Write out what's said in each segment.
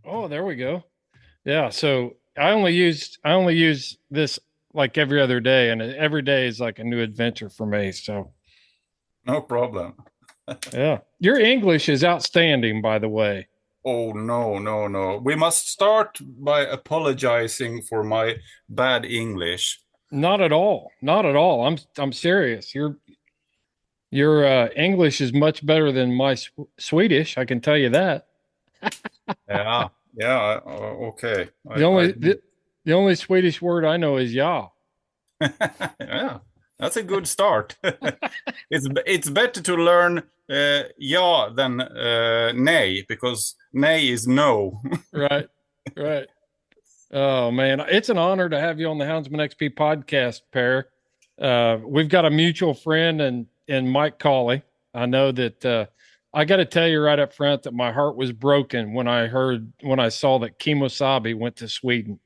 Oh, there we go. Yeah. So I only use this like every other day, and every day is like a new adventure for me. So No problem. yeah, your English is outstanding, by the way. Oh, no, no, no. We must start by apologizing for my bad English. Not at all. Not at all. I'm serious. Your English is much better than my Swedish. I can tell you that. Yeah, yeah, okay. The only the, the only Swedish word I know is ja. Yeah, that's a good start. It's better to learn ja than nej, because nej is no. Right. Right. Oh man, it's an honor to have you on the Houndsman XP podcast, Per. We've got a mutual friend and Mike Colley. I know that I got to tell you right up front that my heart was broken when I saw that Kimosabi went to Sweden.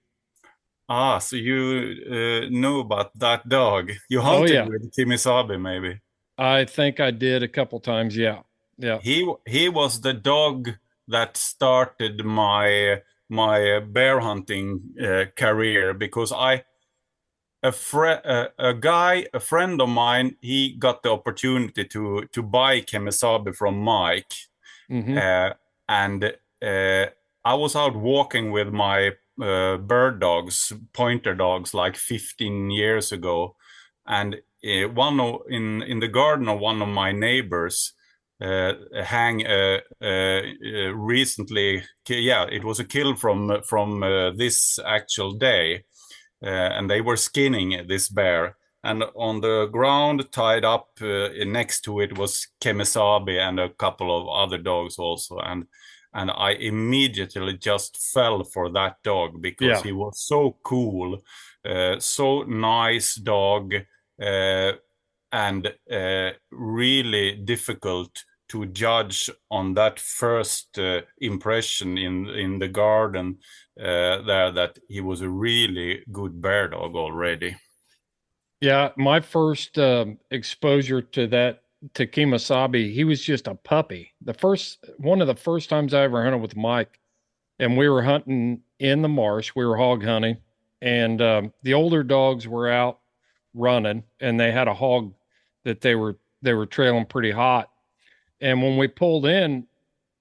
Ah, so you know about that dog. You Oh hunted yeah, with Kimisabi, maybe. I think I did a couple times. Yeah, yeah. He was the dog that started my bear hunting career because a friend of mine, he got the opportunity to buy Kemisabi from Mike, Hmm. uh, and I was out walking with my bird dogs, pointer dogs, like 15 years ago, and in the garden of one of my neighbors hang recently. Yeah, it was a kill from this actual day, and they were skinning this bear. And on the ground, tied up next to it, was Kemisabi and a couple of other dogs also. And I immediately just fell for that dog because Yeah. he was so cool, so nice dog, uh, and really difficult to judge on that first impression in the garden there, that he was a really good bear dog already. Yeah, my first exposure to that to Kemosabe, he was just a puppy. The first one of the first times I ever hunted with Mike, and we were hunting in the marsh. We were hog hunting, and the older dogs were out running, and they had a hog that they were trailing pretty hot. And when we pulled in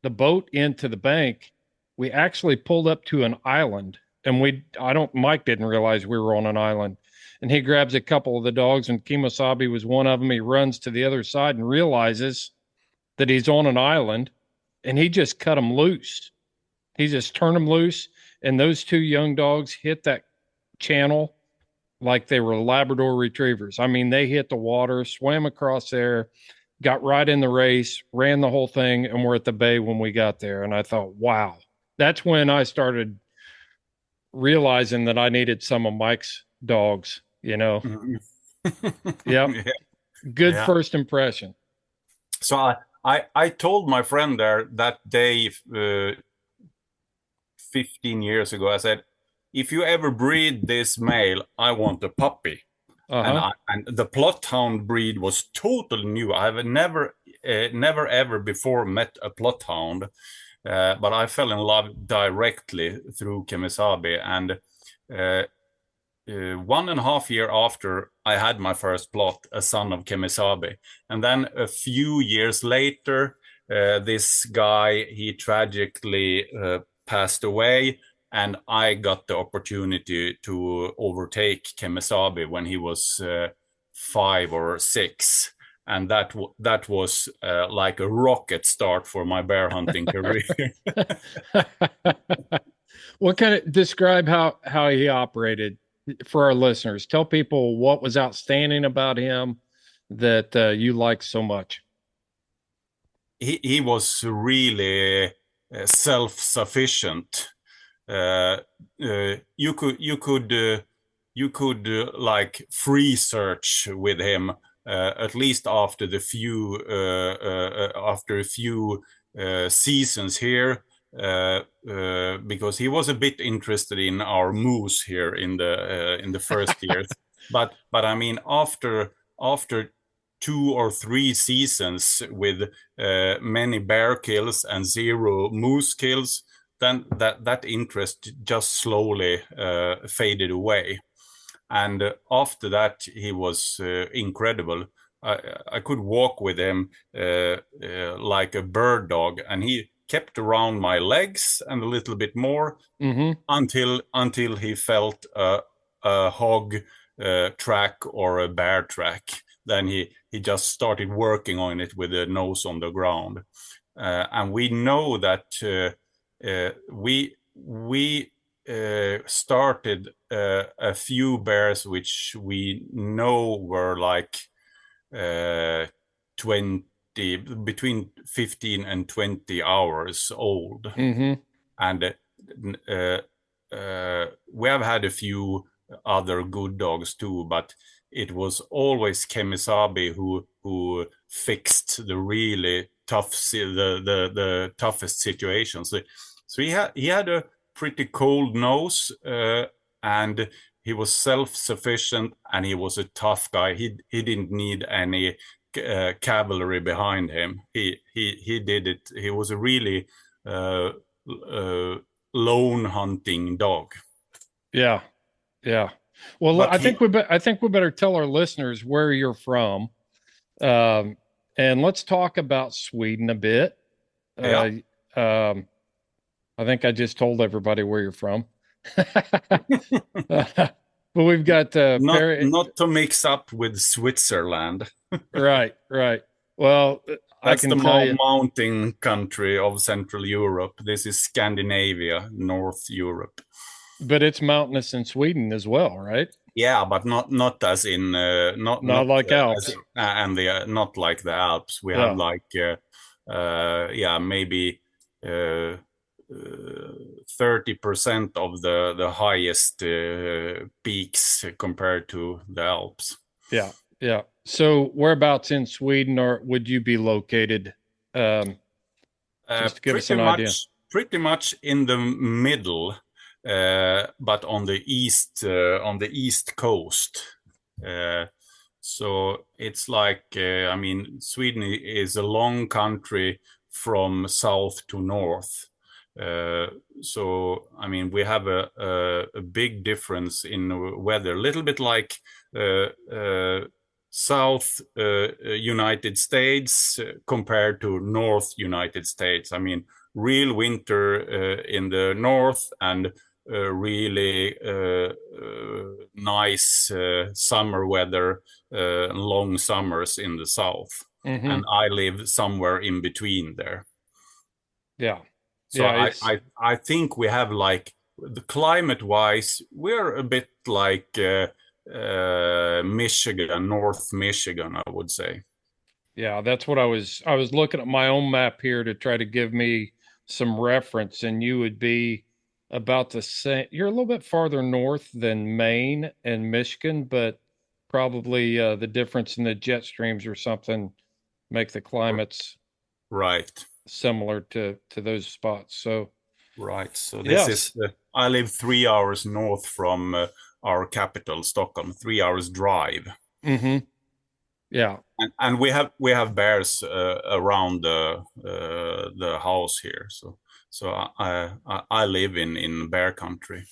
the boat into the bank, we actually pulled up to an island, and we I don't Mike didn't realize we were on an island, and he grabs a couple of the dogs, and Kimosabi was one of them. He runs to the other side and realizes that he's on an island, and he just cut them loose. He just turned them loose, and those two young dogs hit that channel like they were Labrador retrievers. I mean, they hit the water, swam across there, got right in the race, ran the whole thing, and we're at the bay when we got there. And I thought, wow, that's when I started realizing that I needed some of Mike's dogs, you know. Mhm. Yep. Yeah, Good yeah. first impression. So I told my friend there that day, 15 years ago. I said, if you ever breed this male, I want a puppy. And Uh-huh. and the plot hound breed was totally new. I've never ever before met a plot hound, but I fell in love directly through Kemisabi. And 1.5 years after I had my first plot, a son of Kemisabi, and then a few years later, this guy, he tragically passed away, and I got the opportunity to overtake Kemisabi when he was 5 or 6, and that was like a rocket start for my bear hunting career. What kind of describe how he operated for our listeners? Tell people what was outstanding about him that you like so much. He was really self-sufficient. Uh, you could like free search with him, at least after a few seasons here, because he was a bit interested in our moose here in the first years. But I mean, after 2 or 3 seasons with many bear kills and zero moose kills, then that interest just slowly faded away. And after that, he was incredible. I could walk with him like a bird dog, and he kept around my legs and a little bit more until he felt a hog track or a bear track. Then he just started working on it with the nose on the ground. And we know that we started a few bears which we know were like 20, between 15 and 20 hours old. And we have had a few other good dogs too, but it was always Kemisabi who fixed the really tough the toughest situations. So he had a pretty cold nose, and he was self-sufficient, and he was a tough guy. He didn't need any cavalry behind him. He did it. He was a really lone hunting dog. Yeah. Well, But I think we better tell our listeners where you're from, and let's talk about Sweden a bit. Yeah. I think I just told everybody where you're from, but we've got not to mix up with Switzerland. Right. Well, I That's can the tell you, mountain country of Central Europe. This is Scandinavia, North Europe. but it's mountainous in Sweden as well, right? Yeah, but not as in not Like Alps, and the not like the Alps. We have like maybe 30% of the highest peaks compared to the Alps. Yeah. So whereabouts in Sweden would you be located? Just to give us an idea. Pretty much in the middle, but on the east coast. So it's like Sweden is a long country from south to north. So we have a big difference in weather, a little bit like South United States compared to North United States. Real winter in the north, and really nice summer weather, long summers in the south. And I live somewhere in between there. Yeah. So I think we have, like, the climate wise, we're a bit like Michigan, North Michigan, I would say. Yeah, that's what I was looking at my own map here to try to give me some reference, and you would be about the same. You're a little bit farther north than Maine and Michigan, but probably the difference in the jet streams or something make the climates right similar to those spots. So right. So this is I live 3 hours north from our capital, Stockholm. 3 hours drive. Yeah, and we have bears around the house here. So I live in bear country.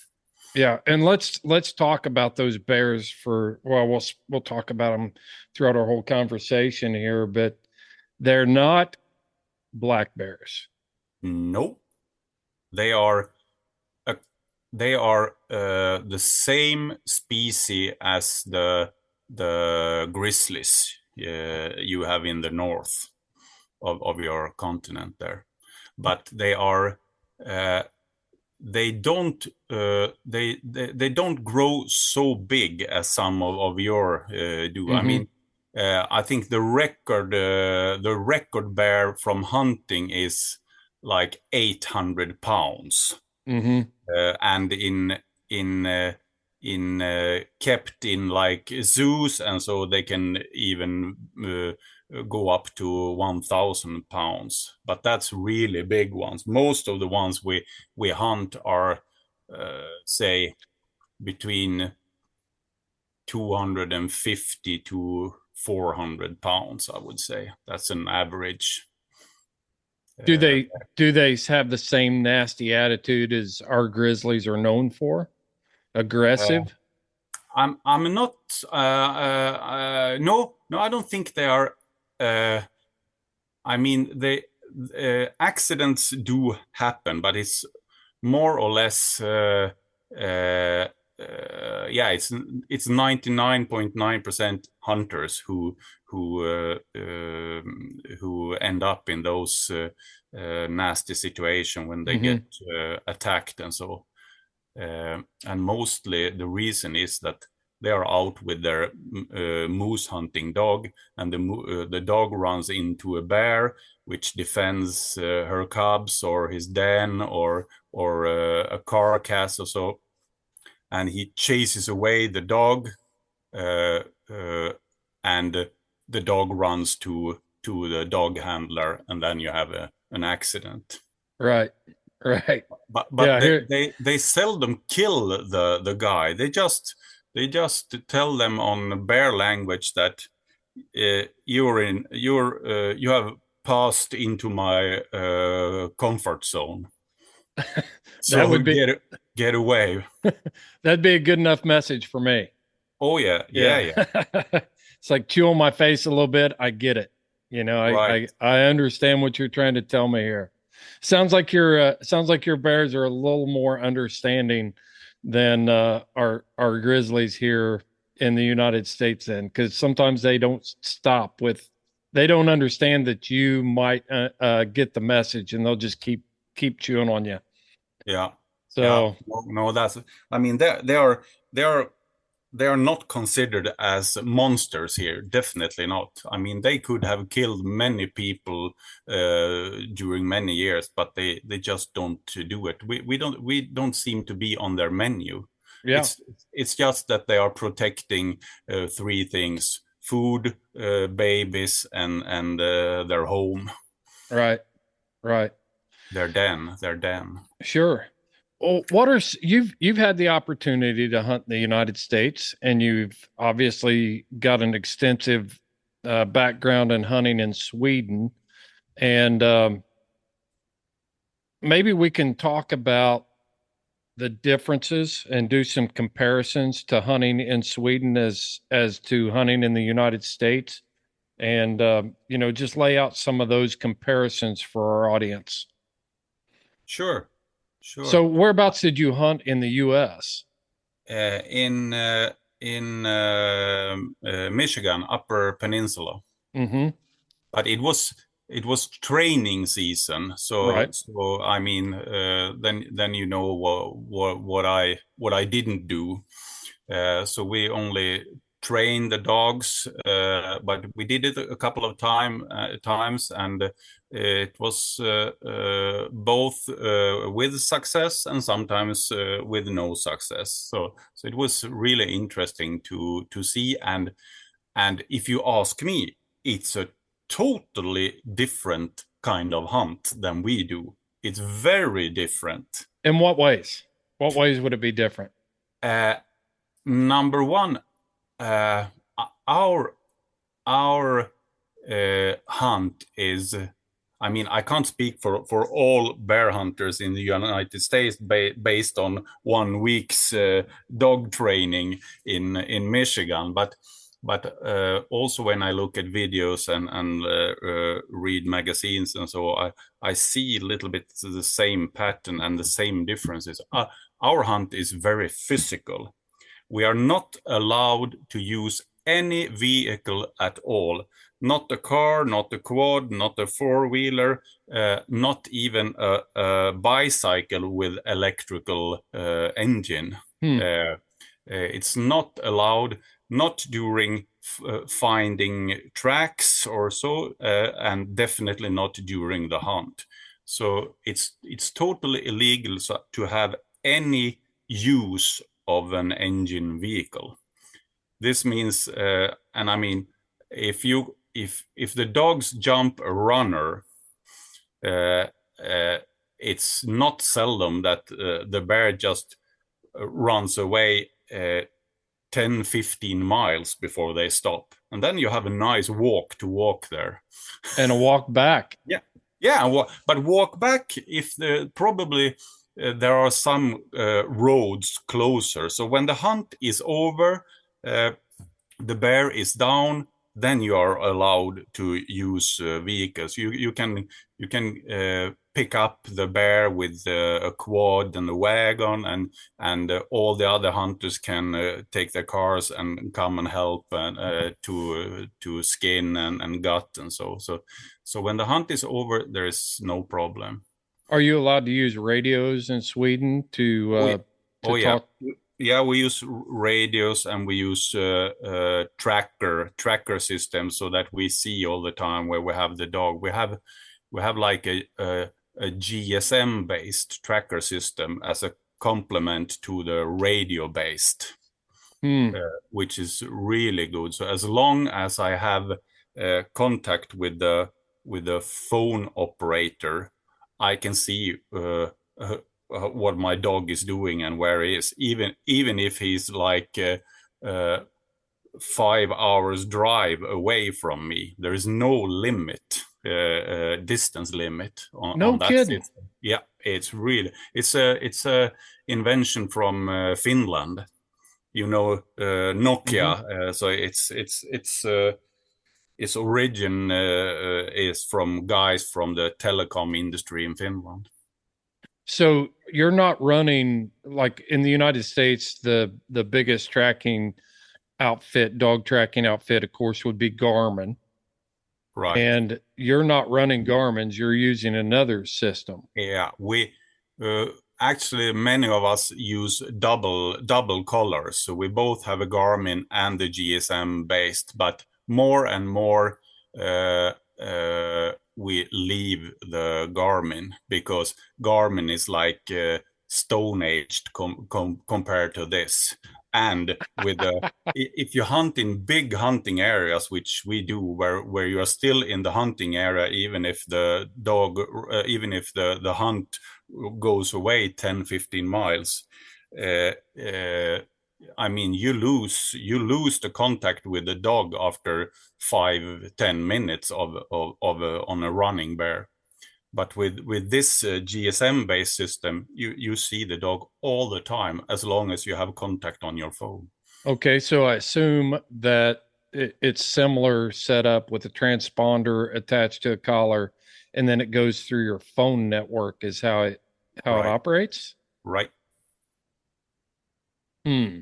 Yeah, and let's talk about those bears for, well, we'll talk about them throughout our whole conversation here, but they're not black bears. Nope. They are the same species as the grizzlies you have in the north of your continent there, but they are they don't grow so big as some of your do. I think the record bear from hunting is like 800 pounds. And kept in like zoos, and so they can even go up to 1,000 pounds. But that's really big ones. Most of the ones we hunt are say between 250 to 400 pounds. I would say that's an average. Do they have the same nasty attitude as our grizzlies are known for? Uh, Aggressive? I'm not. No, I don't think they are. Uh, I mean, they accidents do happen, but it's more or less. Uh, yeah, it's 99.9% hunters who end up in those nasty situation when they Hmm. get attacked and so. And mostly the reason is that they are out with their moose hunting dog, and the dog runs into a bear, which defends her cubs or his den or a carcass or so, and he chases away the dog, uh, uh, and the dog runs to the dog handler, and then you have an accident. Right. Right. But Yeah, they here. they they seldom kill the guy. They just tell them on bear language that you have passed into my comfort zone, That so would be get away. that'd be a good enough message for me. Oh yeah, yeah, Yeah. yeah, It's like chew on my face a little bit. I get it. right. I understand what you're trying to tell me here. Sounds like your bears are a little more understanding than our grizzlies here in the United States then, because sometimes they don't stop with they don't understand that you might get the message and they'll just keep chewing on you. Yeah, yeah. So No, no, that's. I mean, they are they are not considered as monsters here. Definitely not. I mean, they could have killed many people during many years, but they just don't do it. We don't seem to be on their menu. yeah, It's just that they are protecting three things: food, babies, and their home, right, right. their den. Sure. Well, you've had the opportunity to hunt in the United States, and you've obviously got an extensive background in hunting in Sweden, and maybe we can talk about the differences and do some comparisons to hunting in Sweden as to hunting in the United States, and just lay out some of those comparisons for our audience. Sure, sure. So, whereabouts did you hunt in the U.S.? In Michigan, Upper Peninsula, Mm-hmm. but it was training season. So Right. so I mean, then you know what I didn't do. So we only trained the dogs, but we did it a couple of times, and it was both with success and sometimes with no success. So it was really interesting to see, and if you ask me, it's a totally different kind of hunt than we do. It's very different. In what ways? What ways would it be different? Uh, Number one, uh, our our hunt is. I mean, I can't speak for all bear hunters in the United States based on 1 week's dog training in Michigan, but also when I look at videos and read magazines and so I see a little bit the same pattern and the same differences. Our hunt is very physical. We are not allowed to use any vehicle at all. Not a car, not a quad, not a four-wheeler, not even a bicycle with electrical engine. Hmm. It's not allowed, not during finding tracks or so, and definitely not during the hunt. So it's totally illegal to have any use of an engine vehicle. This means, and I mean, if the dogs jump a runner, uh, uh, it's not seldom that the bear just runs away 10-15 miles before they stop, and then you have a nice walk to walk there. And a walk back. Yeah, Yeah, but walk back if probably there are some roads closer. So when the hunt is over, uh, the bear is down, then you are allowed to use vehicles. You can pick up the bear with a quad and a wagon, and all the other hunters can take their cars and come and help to skin and gut and so when the hunt is over, there is no problem. Are you allowed to use radios in Sweden Oh yeah, to oh yeah, talk? yeah. We use radios and we use tracker systems so that we see all the time where we have the dog. We have like a GSM based tracker system as a complement to the radio based, Hmm. which is really good. So as long as I have contact with the phone operator, I can see what my dog is doing and where he is, even if he's like 5 hours drive away from me. There is no limit, distance limit No on that kidding. system. Yeah, it's a invention from Finland. Hmm. Nokia. So its origin is from guys from the telecom industry in Finland. So you're not running like in the United States, the biggest tracking outfit, dog tracking outfit, of course, would be Garmin. Right. And you're not running Garmin's, you're using another system. Yeah, we uh, actually many of us use double collars. So we both have a Garmin and the GSM based, but more and more we leave the Garmin because Garmin is like stone aged compared to this. And if you hunt in big hunting areas, which we do, where you are still in the hunting area, even if even if the hunt goes away 10-15 miles, uh, uh, I mean, you lose the contact with the dog after 5-10 minutes of on a running bear. But with this GSM based system, you see the dog all the time as long as you have contact on your phone. Okay, so I assume that it's similar setup with a transponder attached to a collar, and then it goes through your phone network is how it Right, operates. right. Hmm.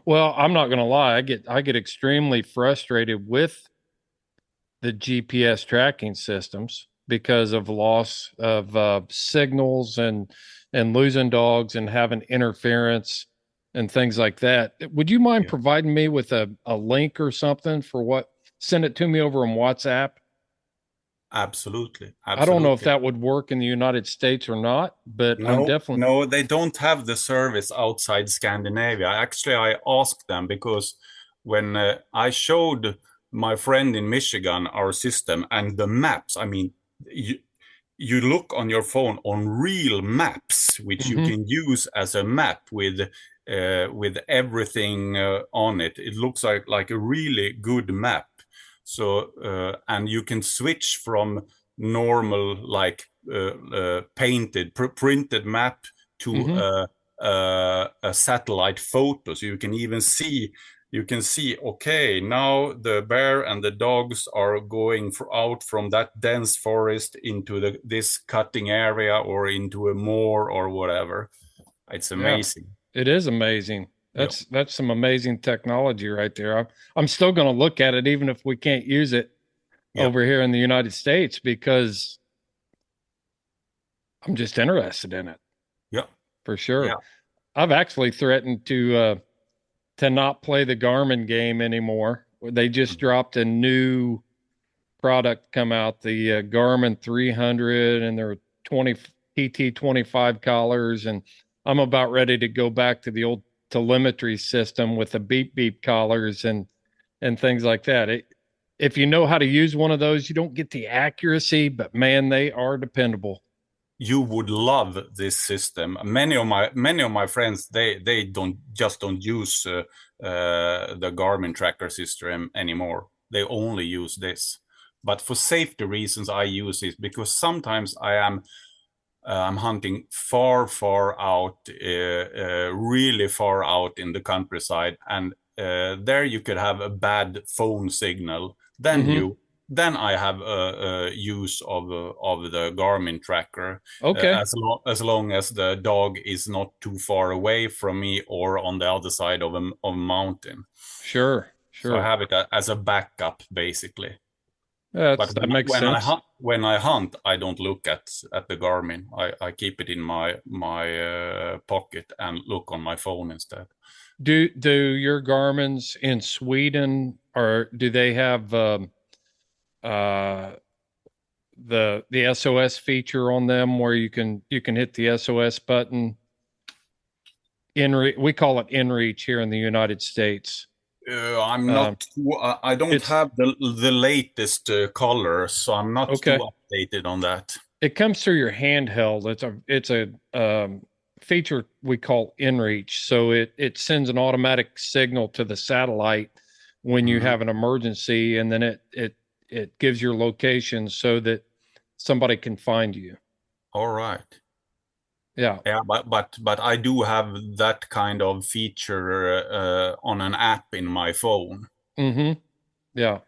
Well, I'm not going to lie. I get extremely frustrated with the GPS tracking systems because of loss of signals and losing dogs and having interference and things like that. Would you mind Yeah, providing me with a link or something for what? Send it to me over on WhatsApp. absolutely, I don't know if absolutely. that would work in the United States or not, but I'm No, definitely. no, they don't have the service outside Scandinavia. Actually, I asked them because when I showed my friend in Michigan our system and the maps, I mean, you look on your phone on real maps, which you Mhm. can use as a map with everything on it. It looks like a really good map. So and you can switch from normal like printed map to Mhm. a satellite photo. So you can see, okay, now the bear and the dogs are going out from that dense forest into this cutting area or into a moor or whatever. It's Yeah, amazing. it is amazing. Yeah, That's some amazing technology right there. I'm still going to look at it even if we can't use it yeah, over here in the United States because I'm just interested in it yeah, for sure. yeah. I've actually threatened to not play the Garmin game anymore. They just dropped a new product come out, the Garmin 300 and their 20 PT25 collars, and I'm about ready to go back to the old telemetry system with the beep beep collars and things like that. If you know how to use one of those, you don't get the accuracy, but man, they are dependable. You would love this system. Many of my friends, they don't use the Garmin tracker system anymore. They only use this. but for safety reasons, I use it because sometimes I'm hunting far out, really far out in the countryside, and there you could have a bad phone signal. Mm-hmm. Then I have a use of the Garmin tracker, Okay. as long as the dog is not too far away from me or on the other side of a mountain. Sure. So I Sure. have it as a backup, basically. But That makes sense. when I hunt, I don't look at the Garmin. I keep it in my pocket and look on my phone instead. Do your Garmin's in Sweden, or do they have uh the SOS feature on them where you can hit the SOS button we call it inReach here in the United States. I'm Um, not. I don't it's have the latest color, so I'm not too okay. updated on that. It comes through your handheld. It's a feature we call inReach. So it sends an automatic signal to the satellite when you Mhm. have an emergency, and then it gives your location so that somebody can find you. All right. Yeah. Yeah, but I do have that kind of feature on an app in my phone. Mm-hmm. Yeah. Yeah.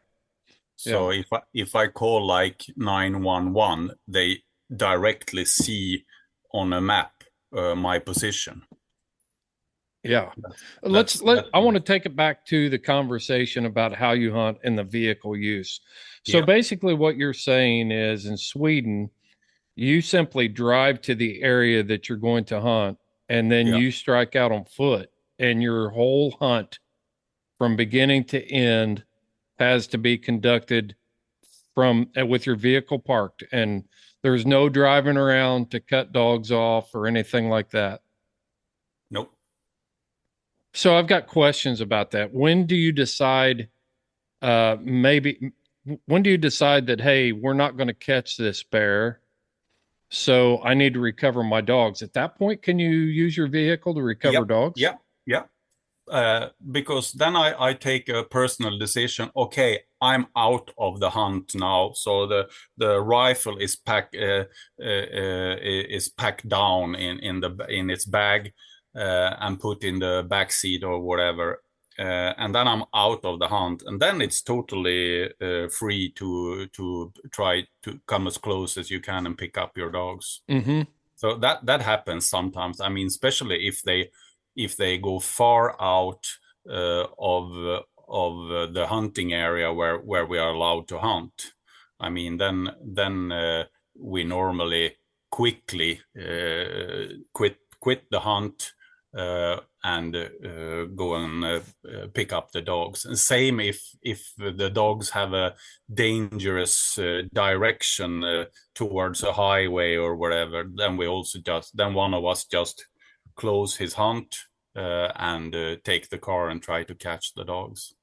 So if I call like 911, they directly see on a map my position. Yeah. I That's want to take it back to the conversation about how you hunt and the vehicle use. So yeah, basically what you're saying is in Sweden, you simply drive to the area that you're going to hunt and then yeah. you strike out on foot, and your whole hunt from beginning to end has to be conducted from with your vehicle parked, and there's no driving around to cut dogs off or anything like that. Nope. So I've got questions about that. Maybe when do you decide that, hey, we're not going to catch this bear, so I need to recover my dogs? At that point, can you use your vehicle to recover Yep. dogs? Yep. Yep. Because then I take a personal decision. Okay, I'm out of the hunt now, so the rifle is packed down in its bag and put in the back seat or whatever. And then I'm out of the hunt, and then it's totally free to try to come as close as you can and pick up your dogs. Mm-hmm. So that happens sometimes. I mean, especially if they go far out of the hunting area where we are allowed to hunt. I mean, then we normally quickly quit the hunt and go and pick up the dogs. And same if the dogs have a dangerous direction towards a highway or whatever, then one of us just close his hunt and take the car and try to catch the dogs.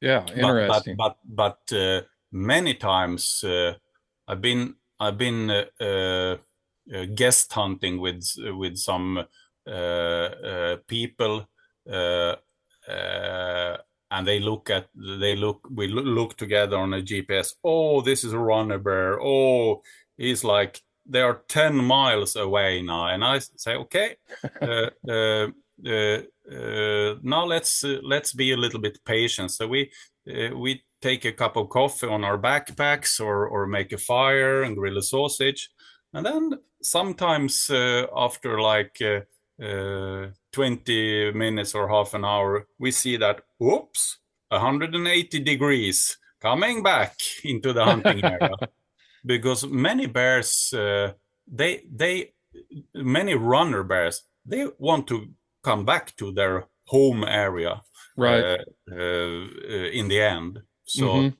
Yeah, But but interesting. but but many times I've been guest hunting with some people, uh, uh, and we look together on a GPS. Oh, this is a runner bear. Oh, he's like they are 10 miles away now, and I say, okay, uh, uh, uh, now let's be a little bit patient. So we take a cup of coffee on our backpacks or make a fire and grill a sausage, and then sometimes after like 20 minutes or half an hour, we see that, whoops, 180 degrees coming back into the hunting area. Because many bears, they many runner bears, they want to come back to their home area Right. in the end. So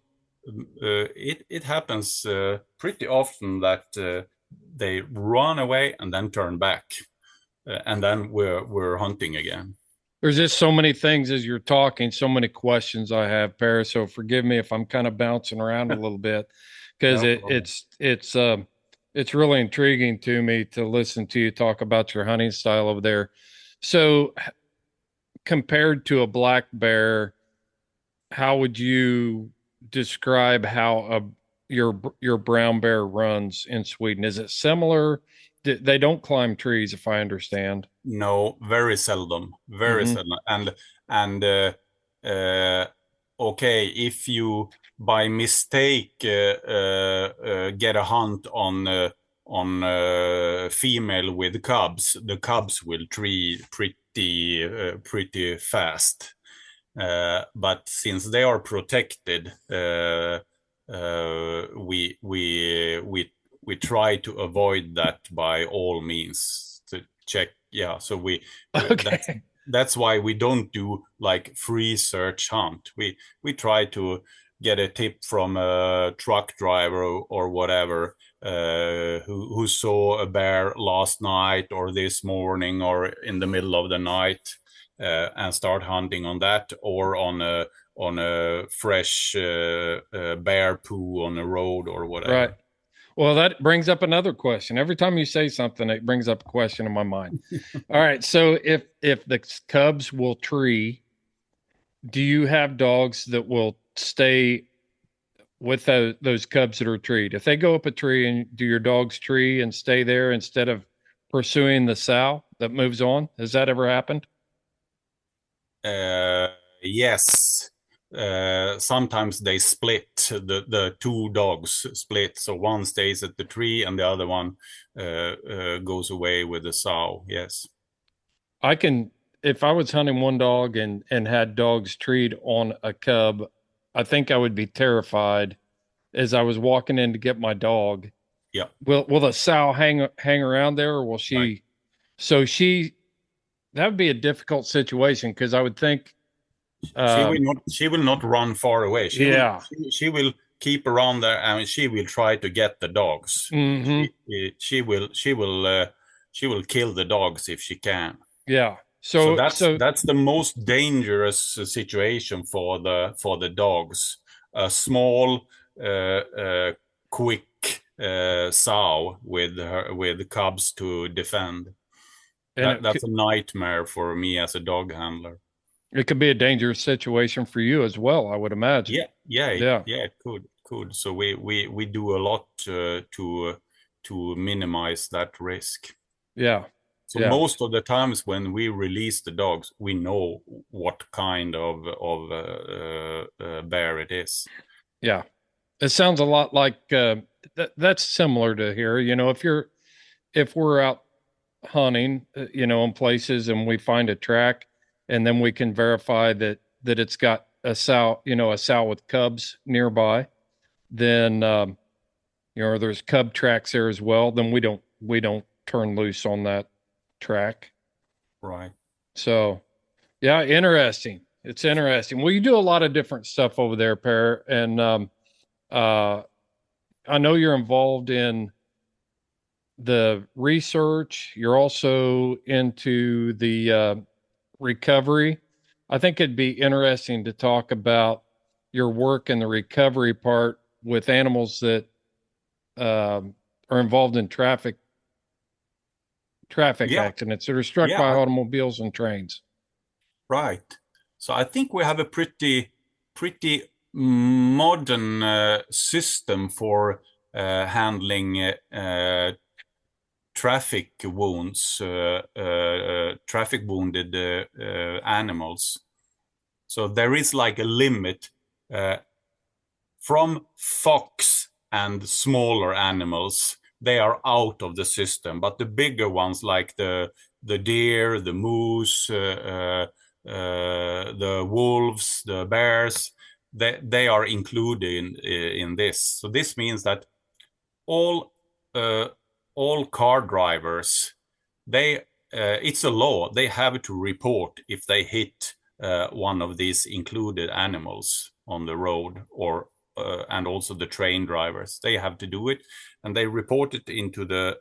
Mm-hmm. it happens pretty often that they run away and then turn back, and then we're hunting again. There's just so many things as you're talking, so many questions I have, Paris. So forgive me if I'm kind of bouncing around a little bit, because No problem. it's really intriguing to me to listen to you talk about your hunting style over there. So compared to a black bear, how would you describe how your brown bear runs in Sweden? Is it similar? They don't climb trees, if I understand. No, very seldom, very Hmm. seldom. And uh, okay, if you by mistake get a hunt on female with cubs, the cubs will tree pretty fast. But since they are protected, we try to avoid that by all means to check. Yeah, so Okay. that's why we don't do like free search hunt. We try to get a tip from a truck driver or whatever who saw a bear last night or this morning or in the middle of the night, and start hunting on that, or on a fresh bear poo on a road or Right. whatever. Well, that brings up another question. Every time you say something, it brings up a question in my mind. All right. So if the cubs will tree, do you have dogs that will stay with those cubs that are treed? If they go up a tree, and do your dogs tree and stay there instead of pursuing the sow that moves on? Has that ever happened? Uh, yes. Sometimes they split, the two dogs split, so one stays at the tree and the other one goes away with the sow. Yes. I can, if I was hunting one dog and had dogs treed on a cub, I think I would be terrified as I was walking in to get my dog. Yeah. Will the sow hang around there, or will Right. she? So she, that would be a difficult situation because I would think, um, She will not run far away. yeah, She will keep around there and she will try to get the dogs. hmm, She will kill the dogs if she can. yeah. So So that's the most dangerous situation for the dogs. A small, quick sow with cubs to defend. and it That's a nightmare for me as a dog handler. it could be a dangerous situation for you as well, I would imagine. Yeah, Yeah, it could. So we do a lot to minimize that risk. yeah, So yeah, most of the times when we release the dogs, we know what kind of bear it is. yeah. It sounds a lot like that's similar to here. If we're out hunting, in places and we find a track, and then we can verify that it's got a sow with cubs nearby, then there's cub tracks there as well. Then we don't turn loose on that track. Right. So yeah, interesting. It's interesting. Well, you do a lot of different stuff over there, Per, and uh, I know you're involved in the research. You're also into the recovery. I think it'd be interesting to talk about your work in the recovery part with animals that are involved in traffic Yeah, accidents that are struck yeah, by automobiles and trains. right. So I think we have a pretty modern system for handling traffic wounds, traffic wounded animals. So there is like a limit uh, from fox and smaller animals. They are out of the system, but the bigger ones like the deer, the moose, the wolves, the bears, they are included in this. So this means that all uh, all car drivers, they it's a law. They have to report if they hit one of these included animals on the road, or and also the train drivers. They have to do it, and they report it into the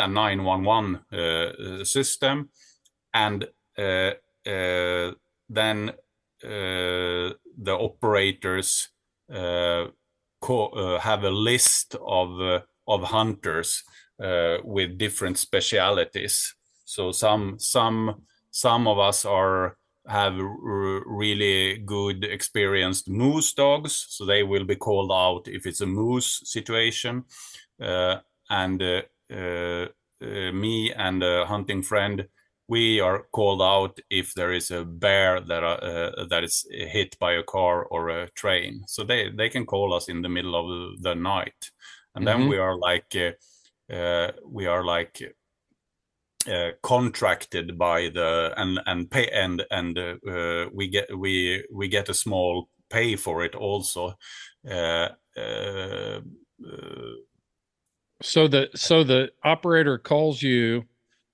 911 system, and then the operators have a list of hunters with different specialities. So some of us are have really good experienced moose dogs, so they will be called out if it's a moose situation. And me and a hunting friend, we are called out if there is a bear that is hit by a car or a train. So they can call us in the middle of the night, and then we are like contracted by the and pay and we get a small pay for it also. So the operator calls you,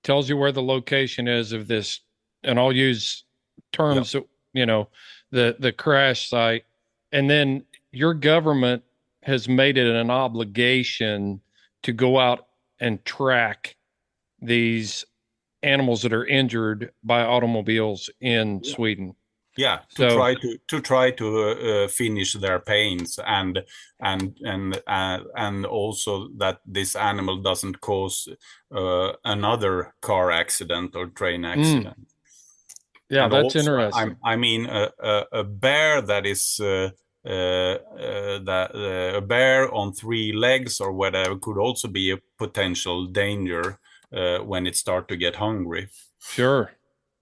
tells you where the location is of this, and I'll use terms that, you know, the crash site, and then your government has made it an obligation to go out and track these animals that are injured by automobiles in Sweden. Yeah, to try to finish their pains and also that this animal doesn't cause another car accident or train accident. Yeah, and that's also, interesting. I mean, a bear that is a bear on 3 legs or whatever could also be a potential danger when it starts to get hungry. Sure.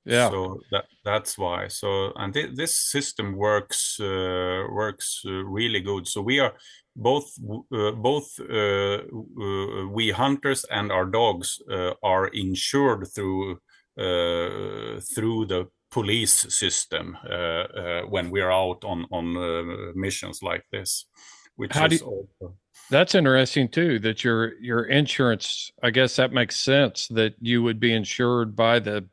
Yeah. So that's why. So and this system works really good. So we are both we hunters and our dogs are insured through the police system when we are out on missions like this, which How do is you, also. That's interesting too, that your insurance, I guess that makes sense that you would be insured by the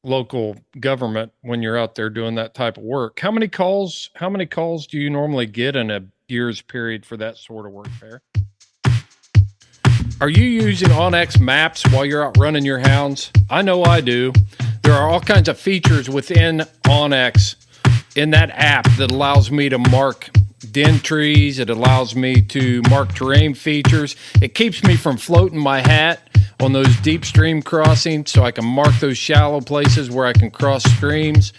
local government when you're out there doing that type of work. How many calls do you normally get in a year's period for that sort of work there? Are you using onX maps while you're out running your hounds? I know I do. There are all kinds of features within onX in that app that allows me to mark den trees. It allows me to mark terrain features. It keeps me from floating my hat on those deep stream crossings so I can mark those shallow places where I can cross streams.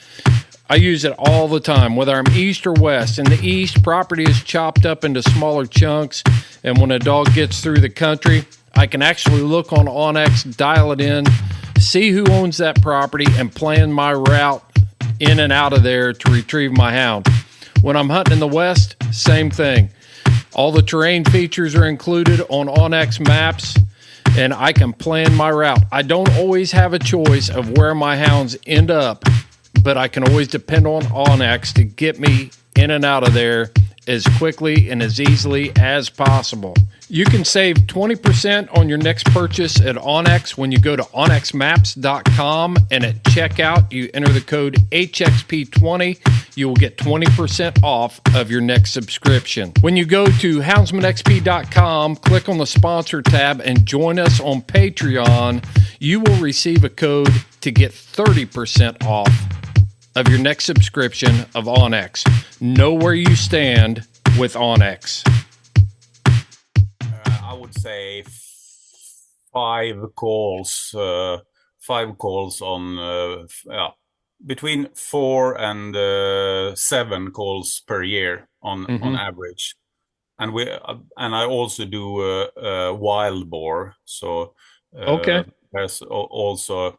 I use it all the time, whether I'm east or west. In the east, property is chopped up into smaller chunks, and when a dog gets through the country, I can actually look on onX, dial it in, see who owns that property, and plan my route in and out of there to retrieve my hound. When I'm hunting in the west, same thing. All the terrain features are included on onX maps, and I can plan my route. I don't always have a choice of where my hounds end up, but I can always depend on onX to get me in and out of there as quickly and as easily as possible. You can save 20% on your next purchase at onX when you go to onxmaps.com, and at checkout you enter the code HXP20. You will get 20% off of your next subscription. When you go to houndsmanxp.com, click on the sponsor tab and join us on Patreon, you will receive a code to get 30% off of your next subscription of onX. Know where you stand with onX. I would say 5 calls on between 4 and 7 calls per year on average. And I also do wild boar. So Okay. there's also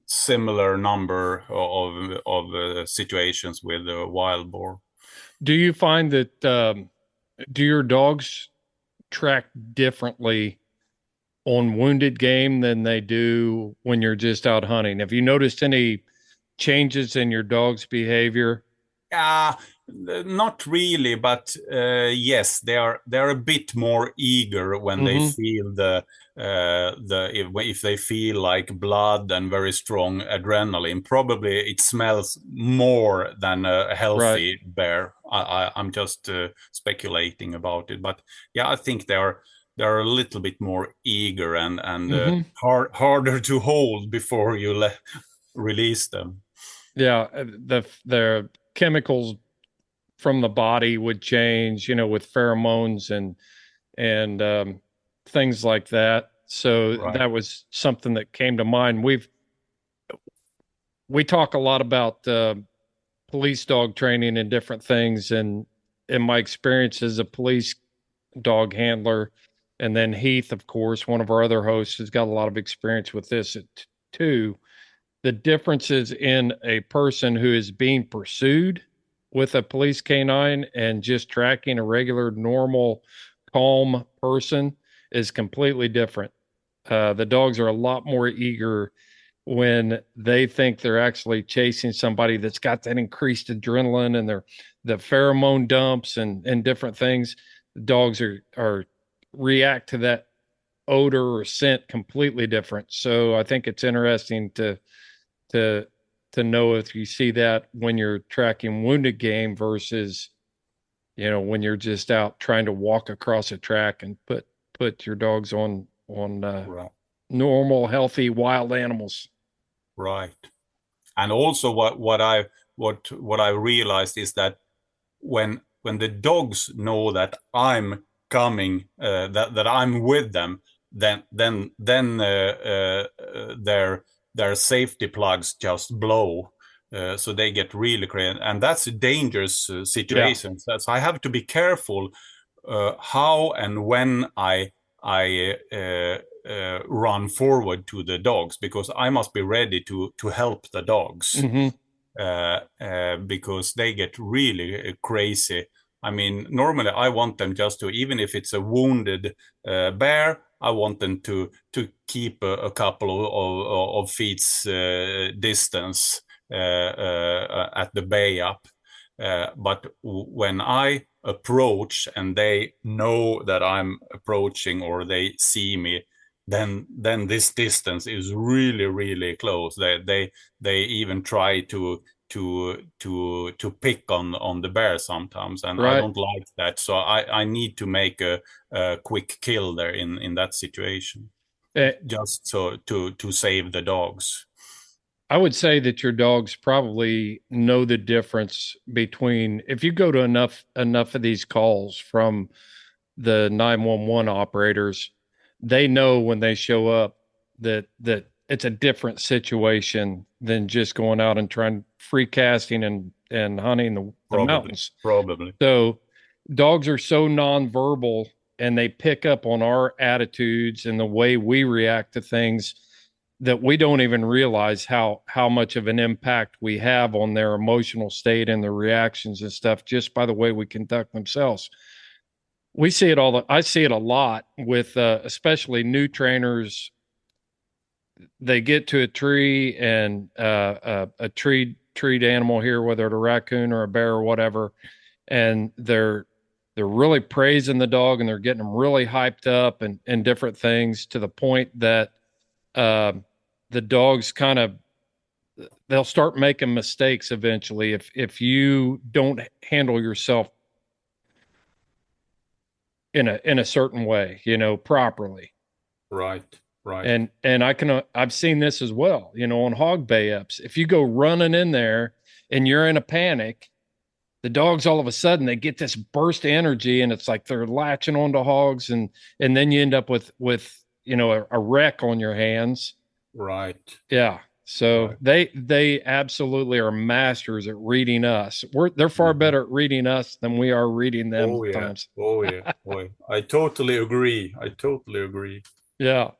similar number of situations with wild boar. Do you find that do your dogs track differently on wounded game than they do when you're just out hunting? Have you noticed any changes in your dog's behavior? Not really, but yes, they're a bit more eager when they feel if they feel like blood and very strong adrenaline. Probably it smells more than a healthy bear. I'm just speculating about it, but yeah, I think they're a little bit more eager and harder to hold before you release them. Yeah, the chemicals from the body would change, with pheromones and things like that. So that was something that came to mind. we talk a lot about police dog training and different things, and in my experience as a police dog handler, and then Heath, of course, one of our other hosts, has got a lot of experience with this too. The differences in a person who is being pursued with a police canine and just tracking a regular, normal, calm person is completely different. The dogs are a lot more eager when they think they're actually chasing somebody that's got that increased adrenaline and the pheromone dumps and different things. The dogs are react to that odor or scent completely different. So I think it's interesting to to know if you see that when you're tracking wounded game versus when you're just out trying to walk across a track and put your dogs on Right. normal healthy wild animals. Right. And also what I realized is that when the dogs know that I'm coming, that I'm with them, then their safety plugs just blow. So they get really crazy, and that's a dangerous Yeah. situation. So I have to be careful how and when I run forward to the dogs, because I must be ready to help the dogs, Hmm. because they get really crazy. I mean, normally I want them just to, even if it's a wounded bear, I want them to keep a couple of feet's distance at the bay up. But when I approach and they know that I'm approaching or they see me, then this distance is really really close. They even try to pick on the bear sometimes, and I Right. don't like that. So I need to make a quick kill there in that situation, Eh, just so to save the dogs. I would say that your dogs probably know the difference between if you go to enough of these calls from the 911 operators, they know when they show up that it's a different situation than just going out and trying free casting and hunting the Probably, mountains. probably. So dogs are so nonverbal and they pick up on our attitudes and the way we react to things that we don't even realize how much of an impact we have on their emotional state and their reactions and stuff just by the way we conduct themselves. We see it I see it a lot with especially new trainers. They get to a tree and a treed animal here, whether it's a raccoon or a bear or whatever, and they're really praising the dog and they're getting them really hyped up and different things to the point that uh, the dogs kind of they'll start making mistakes eventually if you don't handle yourself in a certain way, properly. Right, right. And I've seen this as well, on hog bay ups. If you go running in there and you're in a panic, the dogs all of a sudden they get this burst of energy and it's like they're latching onto hogs and then you end up with a wreck on your hands. Right, Yeah. So right. they absolutely are masters at reading us. They're far Mhm. better at reading us than we are reading them Oh at yeah, times. oh yeah, oh yeah. I totally agree. I totally agree. Yeah.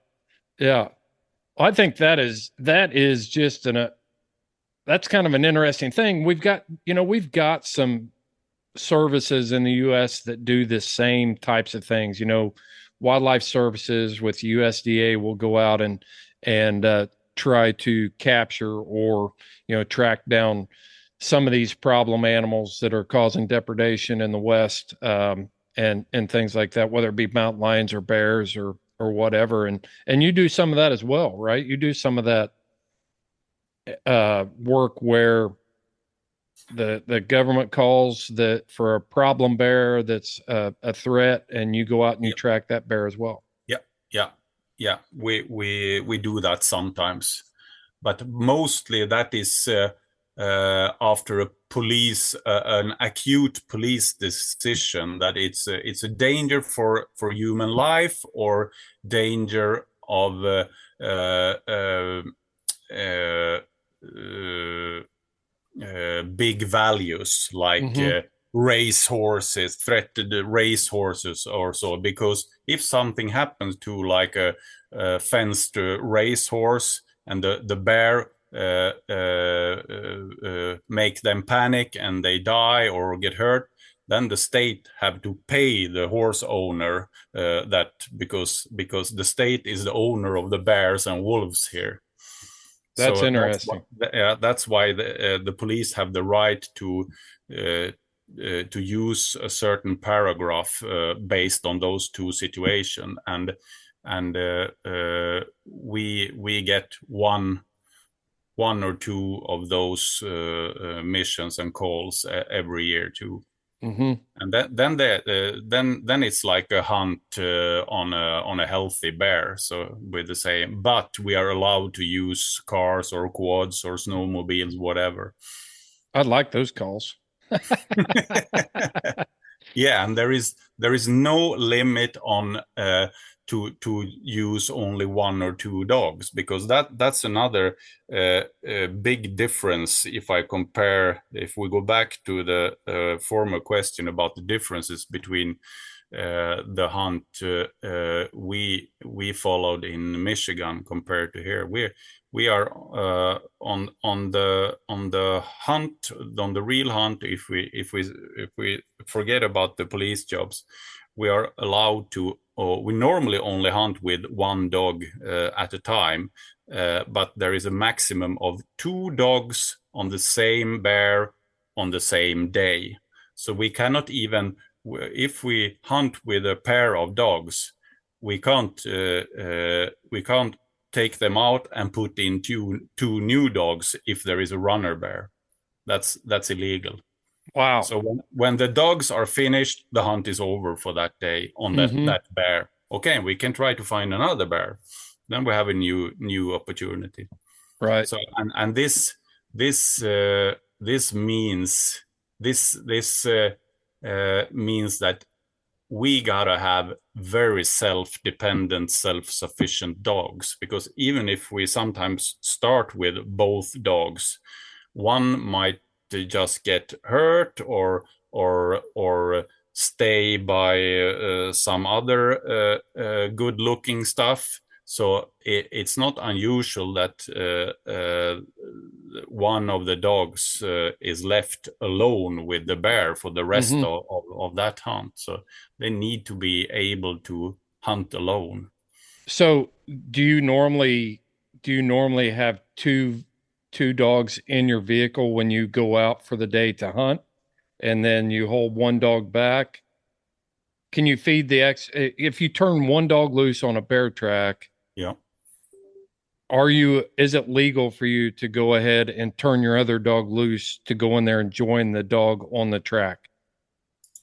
Yeah. I think that is just that's kind of an interesting thing. We've got some services in the US that do the same types of things. Wildlife services with USDA will go out and try to capture or track down some of these problem animals that are causing depredation in the West, and things like that, whether it be mountain lions or bears or whatever. And you do some of that as well, right? You do some of that work where the government calls that for a problem bear that's a threat, and you go out and you Yeah, track that bear as well. yeah, yeah, yeah. We do that sometimes, but mostly that is after an acute police decision that it's a danger for human life or danger of uh, uh, big values like Mm-hmm. race horses, threatened race horses or so. Because if something happens to like a fenced race horse and the bear make them panic and they die or get hurt, then the state have to pay the horse owner that because the state is the owner of the bears and wolves here. That's So interesting. that's why the police have the right uh, to use a certain paragraph based on those two situations, and we get one or two of those missions and calls every year too. Mm-hmm. And then it's like a hunt on a healthy bear. So with the same, but we are allowed to use cars or quads or snowmobiles, whatever. I like those calls. Yeah, and there is no limit on to use only one or two dogs, because that's another big difference. If we go back to the former question about the differences between the hunt we followed in Michigan compared to here, we are on the hunt, on the real hunt. If we forget about the police jobs, we are allowed to, or we normally only hunt with one dog at a time, but there is a maximum of two dogs on the same bear on the same day. So we cannot even, if we hunt with a pair of dogs, we can't take them out and put in two new dogs if there is a runner bear. That's illegal. Wow. So when the dogs are finished, the hunt is over for that day on Mm-hmm. that bear. Okay, we can try to find another bear. Then we have a new opportunity. Right. So and this means means that we gotta have very self-dependent, self-sufficient dogs, because even if we sometimes start with both dogs, one might just get hurt or stay by some other good-looking stuff. So it's not unusual that one of the dogs is left alone with the bear for the rest Mm-hmm. of that hunt. So they need to be able to hunt alone. So do you normally have two dogs in your vehicle when you go out for the day to hunt, and then you hold one dog back? Can you feed the ex if you turn one dog loose on a bear track, Yeah. is it legal for you to go ahead and turn your other dog loose to go in there and join the dog on the track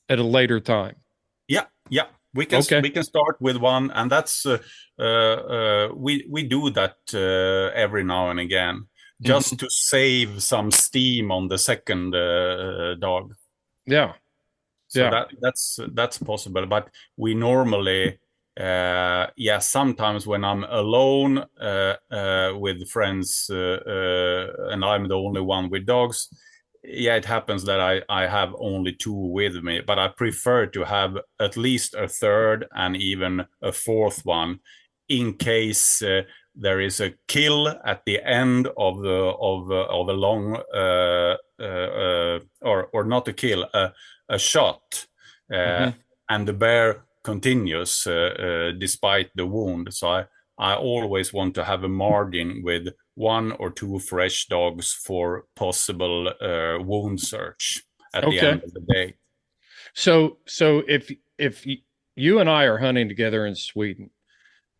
at a later time? Yeah. We can Okay. we can start with one, and that's we do that every now and again, Mm-hmm. just to save some steam on the second dog. Yeah. So Yeah. that's possible, but we normally, yeah, sometimes when I'm alone with friends and I'm the only one with dogs, yeah, it happens that I have only two with me, but I prefer to have at least a third and even a fourth one in case there is a kill at the end of a long or not a kill, a shot, uh, Mm-hmm. and the bear continues despite the wound. So I always want to have a margin with one or two fresh dogs for possible wound search at the Okay. end of the day. So if you and I are hunting together in Sweden,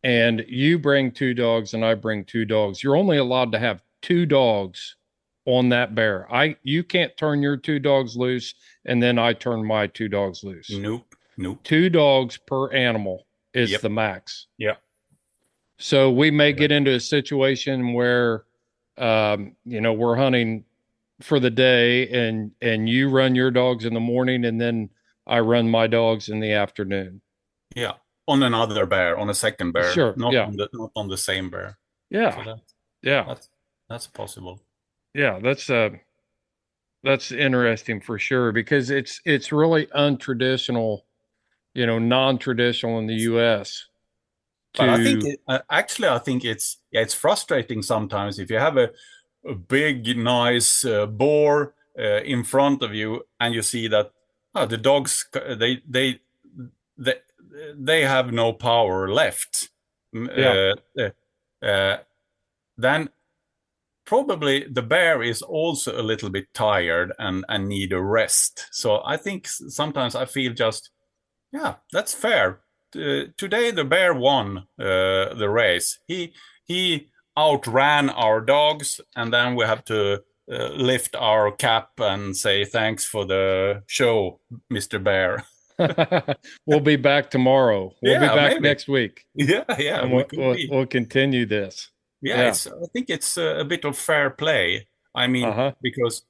and you bring two dogs and I bring two dogs, you're only allowed to have two dogs on that bear. You can't turn your two dogs loose and then I turn my two dogs loose. Nope, nope. Two dogs per animal is Yep, the max. yep. So we may get Correct. into a situation where we're hunting for the day and you run your dogs in the morning and then I run my dogs in the afternoon. Yeah, on another bear, on a second bear, Sure. not Yeah. on the same bear. So Yeah. Yeah. that's that's possible. Yeah, that's interesting for sure because it's really untraditional, non-traditional in the US But I think to actually, I think it's frustrating sometimes if you have a big, nice boar in front of you, and you see that the dogs they they have no power left. yeah. Uh, then probably the bear is also a little bit tired and need a rest. So I think sometimes I feel just, yeah, that's fair. Today the bear won the race. He outran our dogs, and then we have to lift our cap and say thanks for the show, Mr. Bear. We'll be back tomorrow. We'll be Yeah, back maybe. next week Yeah, and we we'll could we'll, be. we'll continue this. Yeah, Yeah. it's. I think it's a bit of fair play. I mean, Uh-huh. because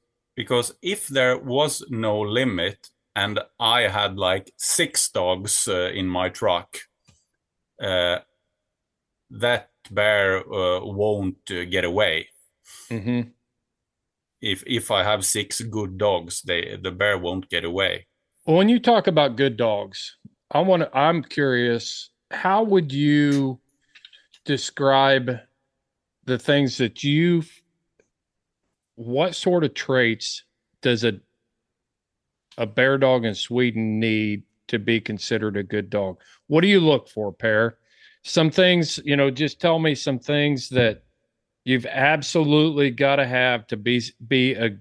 if there was no limit and I had like 6 dogs in my truck, uh, that bear won't get away. Hmm. If I have 6 good dogs, the bear won't get away. Well, when you talk about good dogs, I'm curious, how would you describe the things that what sort of traits does a bear dog in Sweden need to be considered a good dog? What do you look for, Per? Some things, just tell me some things that you've absolutely got to have to be a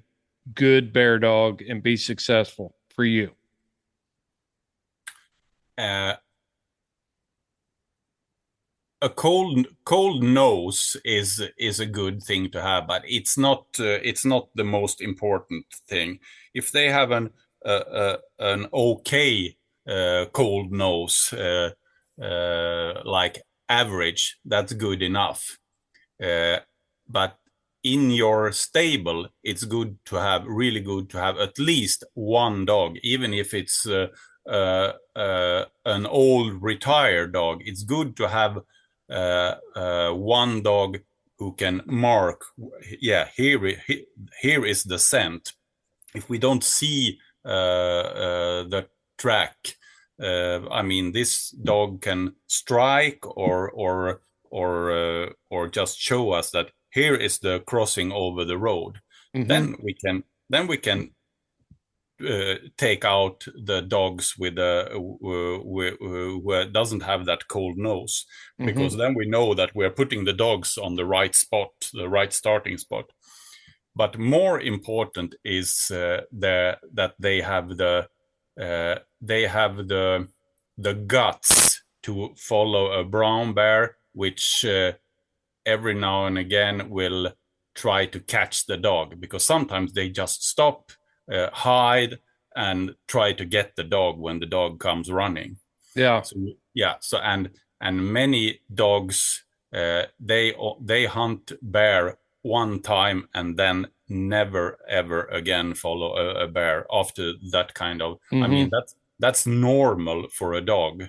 good bear dog and be successful for you. Uh, a cold nose is a good thing to have, but it's not the most important thing. If they have an okay cold nose, like average, that's good enough. Uh, but in your stable, it's really good to have at least one dog, even if it's an old retired dog. It's good to have one dog who can mark, yeah, here is the scent. If we don't see the track, I mean, this dog can strike or just show us that here is the crossing over the road. Hmm. Then we can take out the dogs with who doesn't have that cold nose, because Hmm. then we know that we're putting the dogs on the right spot, the right starting spot. But more important is that they have the guts to follow a brown bear, which every now and again will try to catch the dog, because sometimes they just stop, hide, and try to get the dog when the dog comes running. Yeah. So yeah, and many dogs they hunt bear one time and then never ever again follow a bear after that kind of. I mean, Hmm. that's normal for a dog,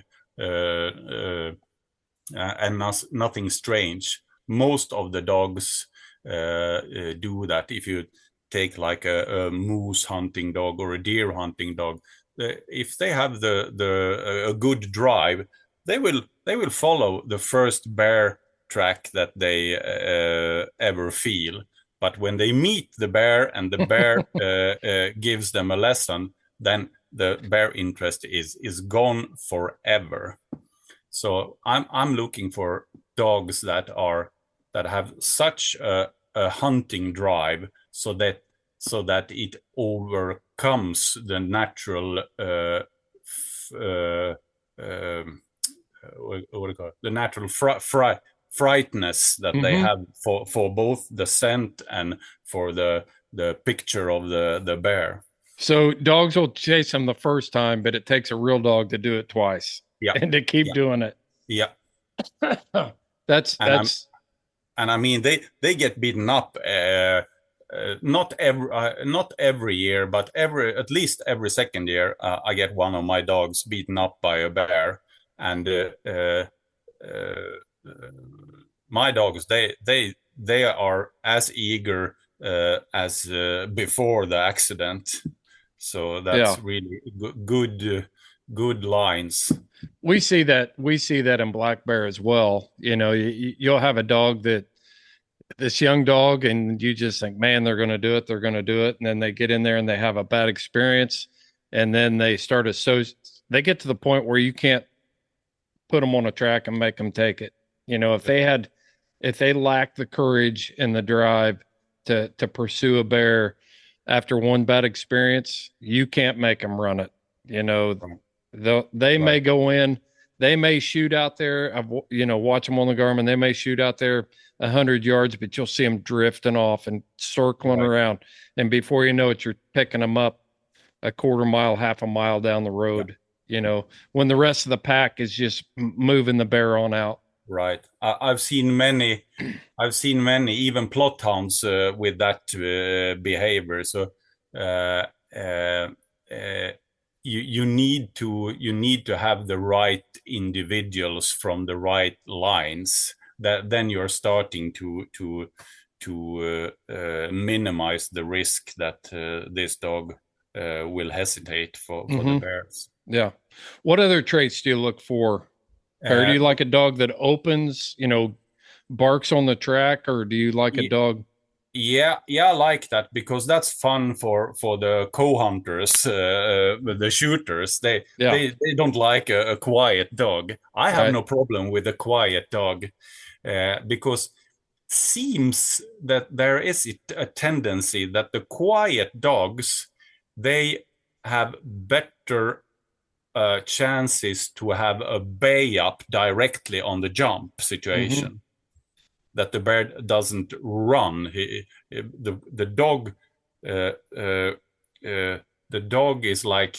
and nothing strange. Most of the dogs do that. If you take like a moose hunting dog or a deer hunting dog, if they have a good drive, they will follow the first bear track that they ever feel. But when they meet the bear and the bear gives them a lesson, then the bear interest is gone forever. So I'm looking for dogs that have such a hunting drive, so that it overcomes the natural what do you call it? The natural frightness that they Hmm. have for both the scent and for the picture of the bear. So dogs will chase them the first time, but it takes a real dog to do it twice Yeah, and to keep yeah, doing it. yeah. That's And I'm that's and I mean they get beaten up, not every year, but every at least every second year. I get one of my dogs beaten up by a bear, and uh, my dogs they are as eager as before the accident. So Yeah. that's really good lines. We see that in black bear as well. You'll have a dog that this young dog, and you just think, man, they're going to do it. They're going to do it. And then they get in there and they have a bad experience. And then they get to the point where you can't put them on a track and make them take it. If they lack the courage and the drive to pursue a bear after one bad experience, you can't make them run it. They may go in, they may shoot out there. Watch them on the Garmin. They may shoot out there 100 yards, but you'll see them drifting off and circling around. And before you know it, you're picking them up a quarter mile, half a mile down the road. When the rest of the pack is just moving the bear on out. Right. I've seen many, even plot hounds with that behavior. So you need to have the right individuals from the right lines. That then you're starting to minimize the risk that this dog will hesitate for the bears. Yeah. What other traits do you look for? Or do you like a dog that opens, barks on the track, or do you like a dog? Yeah, I like that because that's fun for the co-hunters, the shooters. They don't like a quiet dog. I have no problem with a quiet dog because seems that there is a tendency that the quiet dogs, they have better chances to have a bay up directly on the jump situation. That the bear doesn't run. The dog is like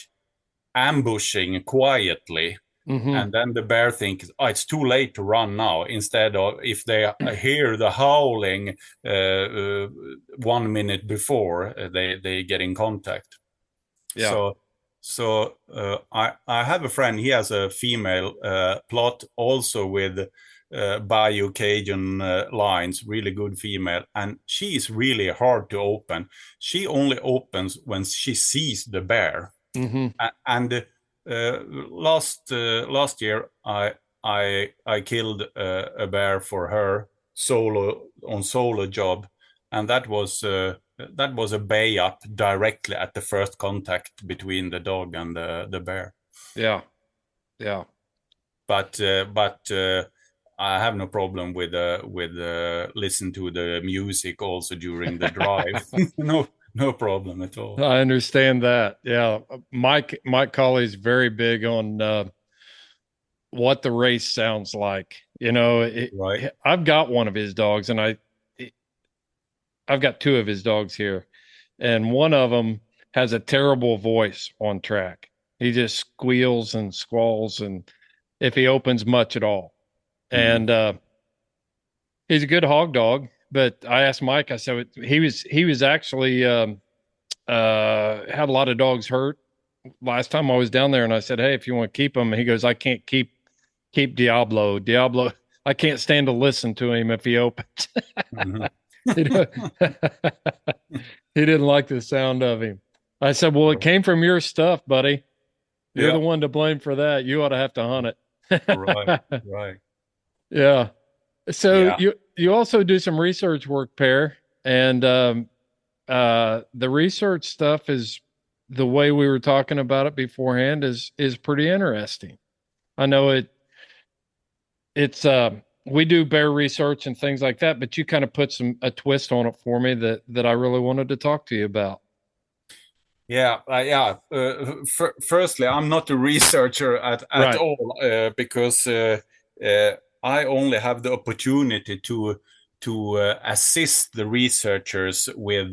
ambushing quietly, and then the bear thinks, "Oh, it's too late to run now." Instead of, if they hear the howling 1 minute before they get in contact. Yeah. So I have a friend. He has a female plot also with Bayou Cajun lines, really good female, and she is really hard to open. She only opens when she sees the bear. And last year I killed a bear for her solo job, and that was a bay up directly at the first contact between the dog and the bear. Yeah. But I have no problem with listen to the music also during the drive. No problem at all. I understand that. Yeah, Mike Colley is very big on what the race sounds like. I've got one of his dogs, and I've got two of his dogs here, and one of them has a terrible voice on track. He just squeals and squalls, and if he opens much at all. And he's a good hog dog. But I asked Mike, I said he was actually had a lot of dogs hurt last time I was down there, and I said, hey, if you want to keep him, he goes, I can't keep Diablo. I can't stand to listen to him if he opens. He didn't like the sound of him. I said, well, it came from your stuff, buddy. You're the one to blame for that. You ought to have to hunt it. Right. Yeah. So you also do some research work, Per, and the research stuff is, the way we were talking about it beforehand, is pretty interesting. I know it's we do bear research and things like that, but you kind of put a twist on it for me that I really wanted to talk to you about. Firstly, I'm not a researcher at all because I only have the opportunity to assist the researchers with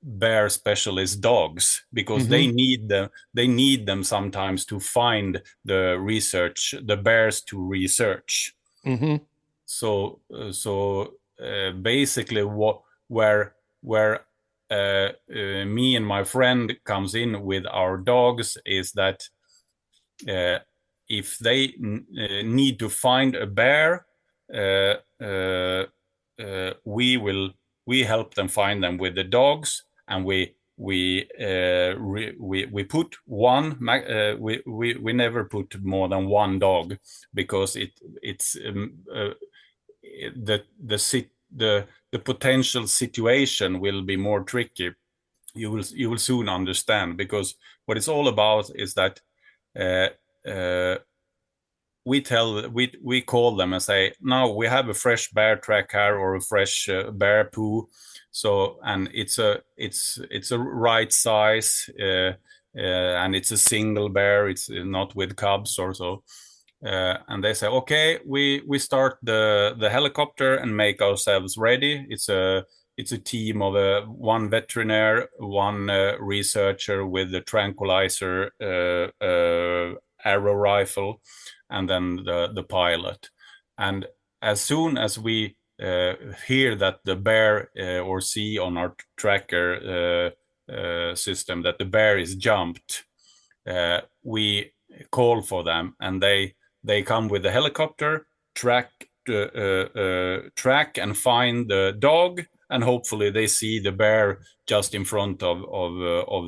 bear specialist dogs, because they need them sometimes to find the bears to research. So basically where me and my friend comes in with our dogs is that if they need to find a bear, we help them find them with the dogs, and we put one. We never put more than one dog, because it's the potential situation will be more tricky. You will soon understand, because what it's all about is that we call them and say, no, we have a fresh bear track here, or a fresh bear poo. So, and it's a right size, and it's a single bear. It's not with cubs or so. And they say, okay, we start the helicopter and make ourselves ready. It's a team of one veterinarian, one researcher with the tranquilizer arrow rifle, and then the pilot. And as soon as we hear that the bear, or see on our tracker system that the bear is jumped, we call for them, and they come with the helicopter, track and find the dog, and hopefully they see the bear just in front of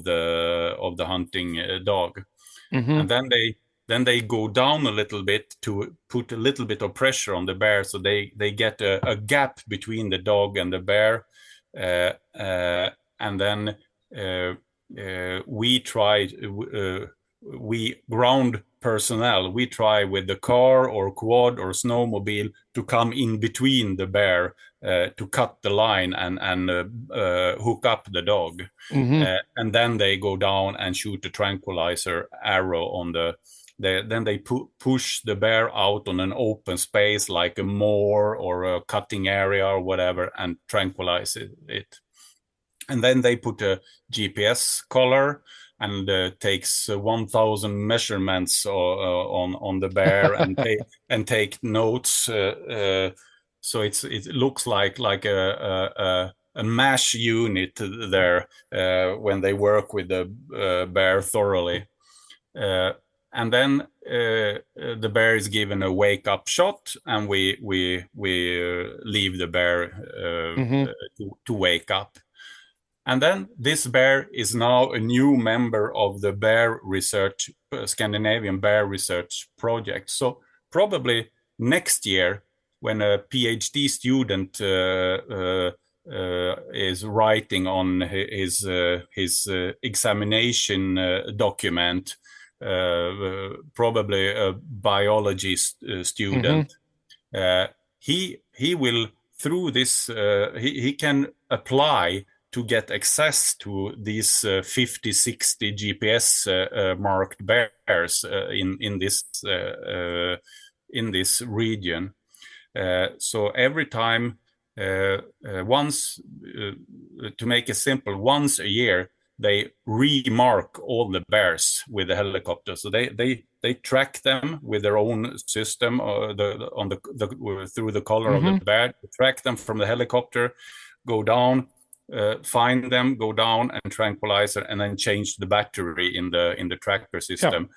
the hunting dog. And then they go down a little bit to put a little bit of pressure on the bear, so they get a gap between the dog and the bear, and then we ground personnel, we try with the car or quad or snowmobile to come in between the bear, to cut the line and hook up the dog. And then they go down and shoot a tranquilizer arrow on then they push the bear out on an open space like a moor or a cutting area or whatever, and tranquilize it. And then they put a GPS collar and takes 1,000 measurements on the bear and take notes. So it looks like a MASH unit there when they work with the bear thoroughly. And then the bear is given a wake-up shot, and we leave the bear to wake up. And then this bear is now a new member of the bear research, Scandinavian bear research project. So probably next year, when a PhD student is writing on his examination document, probably a biology student, he will, through this, he can apply to get access to these 50, 60 GPS marked bears in this region. So every time, once, to make it simple, once a year, they remark all the bears with the helicopter. So they track them with their own system, through the collar of the bear, track them from the helicopter, go down, find them, go down and tranquilizer, and then change the battery in the tracker system. Yeah.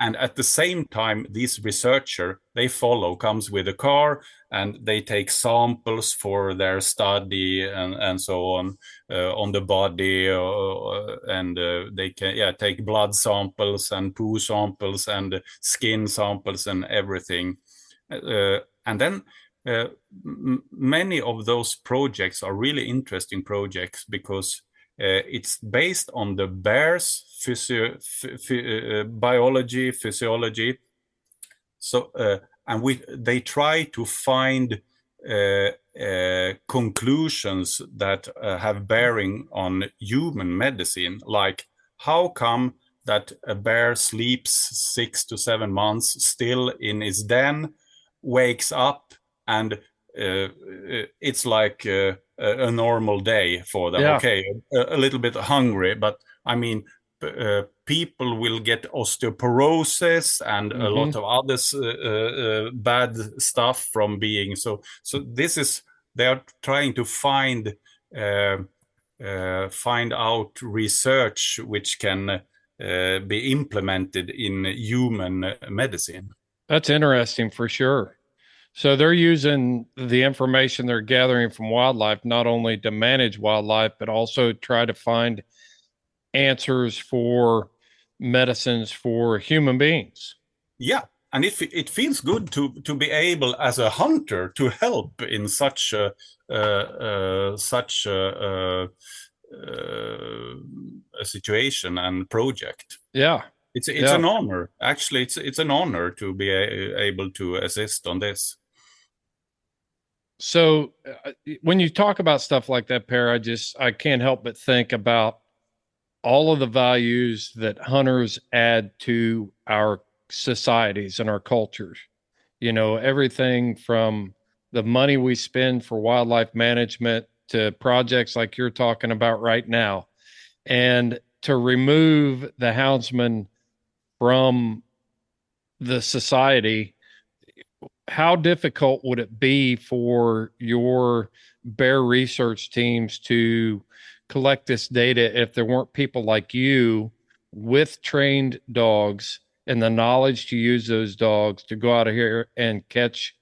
And at the same time, these researcher, they comes with a car, and they take samples for their study and so on the body, and they can take blood samples and poo samples and skin samples and everything. And then many of those projects are really interesting projects, because it's based on the bear's biology, physiology. So, and they try to find conclusions that have bearing on human medicine, like how come that a bear sleeps 6 to 7 months still in his den, wakes up, and it's like a normal day for them. Yeah. Okay, a little bit hungry, but I mean, people will get osteoporosis and a lot of other bad stuff from being so. This is, they are trying to find out research which can be implemented in human medicine. That's interesting for sure. So they're using the information they're gathering from wildlife not only to manage wildlife, but also try to find answers for medicines for human beings. Yeah, and it feels good to be able as a hunter to help in such a situation and project. Yeah. It's Yeah. an honor. Actually, it's an honor to be able to assist on this. So when you talk about stuff like that, Per, I can't help but think about all of the values that hunters add to our societies and our cultures. You know, everything from the money we spend for wildlife management to projects like you're talking about right now. And to remove the houndsman from the society, how difficult would it be for your bear research teams to collect this data if there weren't people like you with trained dogs and the knowledge to use those dogs to go out of here and catch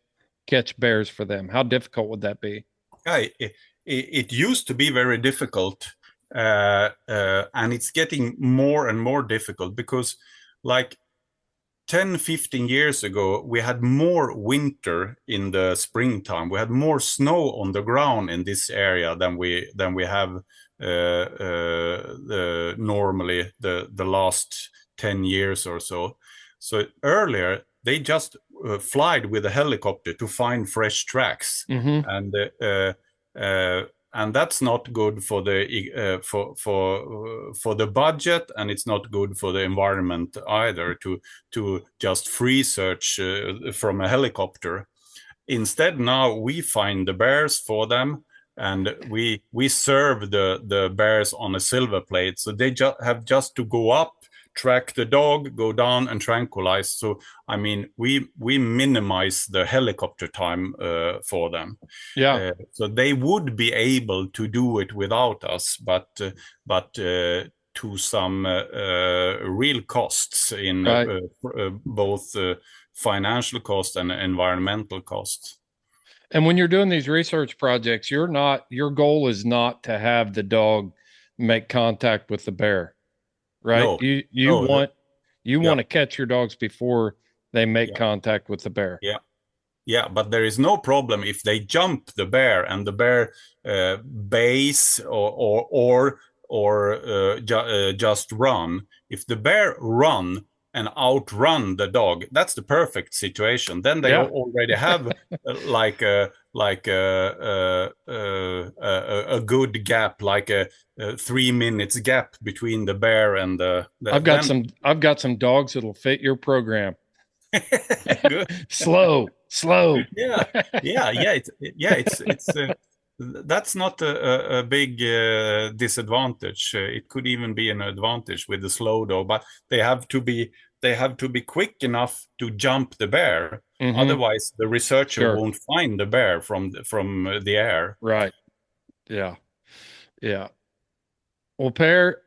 bears for them? How difficult would that be? Yeah, it used to be very difficult, and it's getting more and more difficult because, like 10, 15 years ago, we had more winter in the springtime. We had more snow on the ground in this area than we have normally the last 10 years or so. So earlier, they just flied with a helicopter to find fresh tracks, Mm-hmm. and uh, and that's not good for the budget, and it's not good for the environment either to just free search from a helicopter. Instead, now we find the bears for them, and we serve the bears on a silver plate. So they have just to go up, track the dog, go down, and tranquilize. So I mean, we minimize the helicopter time for them. Yeah. So they would be able to do it without us, but to some real costs in Right. both financial costs and environmental costs. And when you're doing these research projects, your goal is not to have the dog make contact with the bear, right? No, You no, want yeah, to catch your dogs before they make yeah, contact with the bear. yeah. Yeah, but there is no problem if they jump the bear and the bear bays or just run. If the bear run and outrun the dog, that's the perfect situation. Then they Yeah. already have a good gap, like a 3 minutes gap between the bear and then I've got some dogs that'll fit your program. good. Slow, slow. Yeah, it's that's not a big disadvantage. It could even be an advantage with the slow dog, but they have to be quick enough to jump the bear. Mm-hmm. Otherwise, the researcher Sure. won't find the bear from the air. Right. Yeah. Yeah. Well, Per,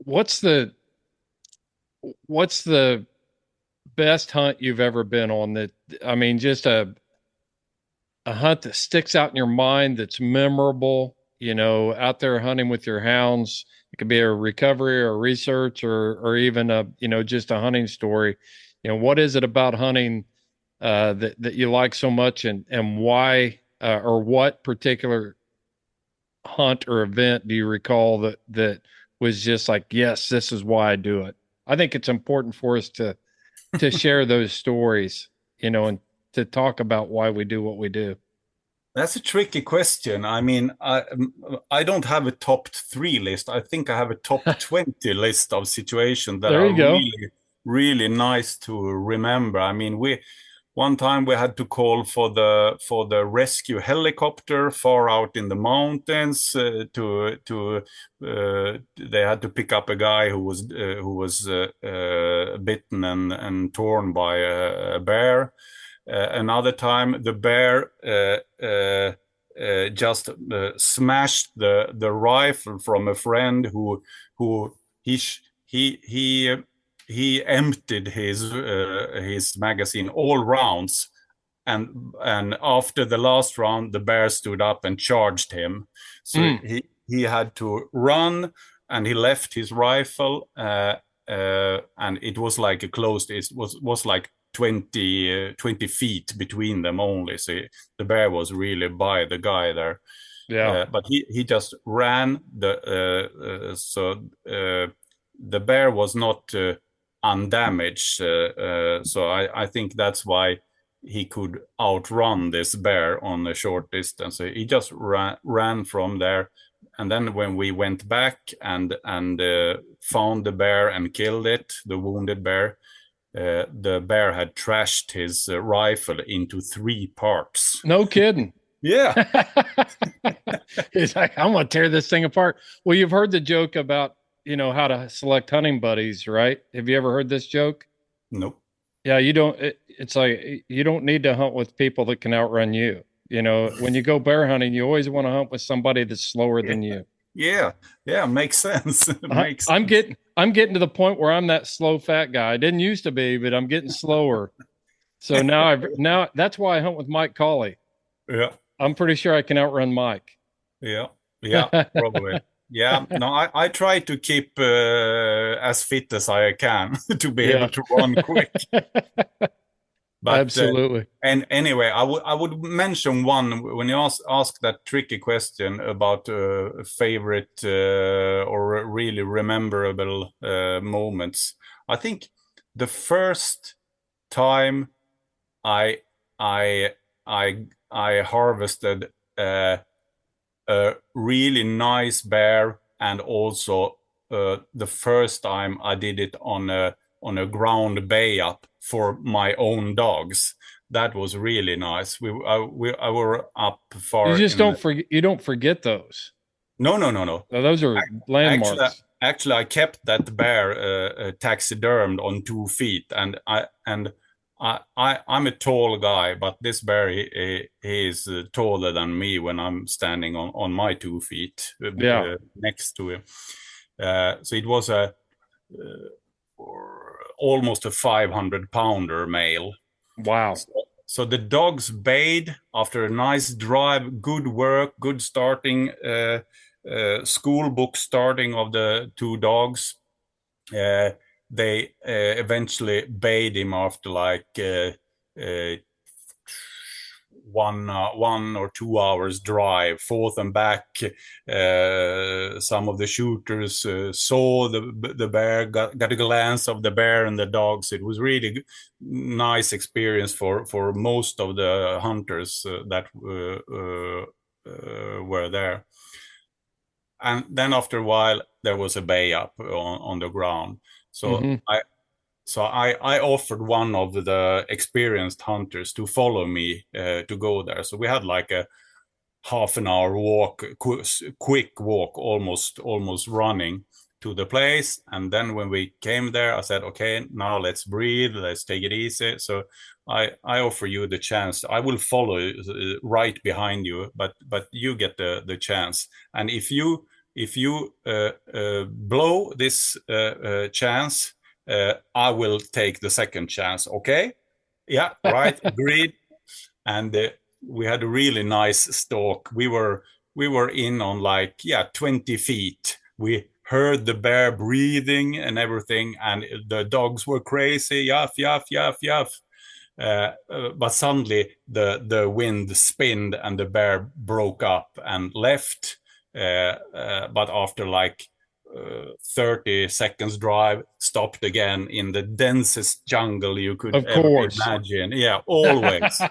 what's the what's the best hunt you've ever been on that I mean, just a hunt that sticks out in your mind that's memorable, you know, out there hunting with your hounds. It could be a recovery or research or even a, you know, just a hunting story. You know, what is it about hunting that you like so much and why or what particular hunt or event do you recall that was just like, yes, this is why I do it? I think it's important for us to share those stories, you know, and to talk about why we do what we do. That's a tricky question. I mean, I don't have a top three list. I think I have a top 20 list of situations that There are you go. really, really nice to remember. I mean, we one time we had to call for the rescue helicopter far out in the mountains to they had to pick up a guy who was bitten and torn by a bear. Another time, the bear just smashed the rifle from a friend who he he emptied his magazine all rounds, and after the last round, the bear stood up and charged him. So he had to run, and he left his rifle, and it was like a closed. It was like 20 feet between them only. So the bear was really by the guy there. Yeah. But he just ran. The bear was not undamaged. So I think that's why he could outrun this bear on a short distance. So he just ran from there. And then when we went back and found the bear and killed it, the wounded bear, the bear had trashed his rifle into 3 parts. No kidding. Yeah. He's like, I'm going to tear this thing apart. Well, you've heard the joke about, how to select hunting buddies, right? Have you ever heard this joke? Nope. Yeah, you don't. It's like you don't need to hunt with people that can outrun you. When you go bear hunting, you always want to hunt with somebody that's slower than you. Yeah, makes sense. I'm getting to the point where I'm that slow fat guy. I didn't used to be, but I'm getting slower. So now that's why I hunt with Mike Colley. Yeah. I'm pretty sure I can outrun Mike. Yeah, probably. Yeah, no, I try to keep as fit as I can to be able to run quick. But absolutely. And anyway, I would mention one when you ask that tricky question about favorite or really rememberable moments. I think the first time I harvested a really nice bear, and also the first time I did it on a ground bay up for my own dogs. That was really nice. I were up far. You just don't forget. You don't forget those. No. Those are landmarks. Actually, I kept that bear taxidermed on 2 feet, and I'm a tall guy, but this bear he is taller than me when I'm standing on my 2 feet next to him. So it was almost a 500-pounder male. Wow. So the dogs bayed after a nice drive, good work, good starting, school book starting of the 2 dogs. They eventually bayed him after like 1 or 2 hours drive, forth and back. Some of the shooters saw the bear, got a glance of the bear and the dogs. It was really nice experience for most of the hunters that were there. And then after a while, there was a bay up on the ground. So I offered one of the experienced hunters to follow me to go there. So we had like a half an hour walk, quick walk, almost running to the place. And then when we came there, I said, okay, now let's breathe, let's take it easy. So I offer you the chance. I will follow right behind you, but you get the chance. And if you blow this chance, I will take the second chance. Okay? Yeah, right. Agreed. And we had a really nice stalk. We were in on like 20 feet. We heard the bear breathing and everything, and the dogs were crazy. Yuff, yuff, yuff, yuff. But suddenly the wind spinned and the bear broke up and left. But after like 30 seconds drive, stopped again in the densest jungle you could ever imagine. Yeah, always.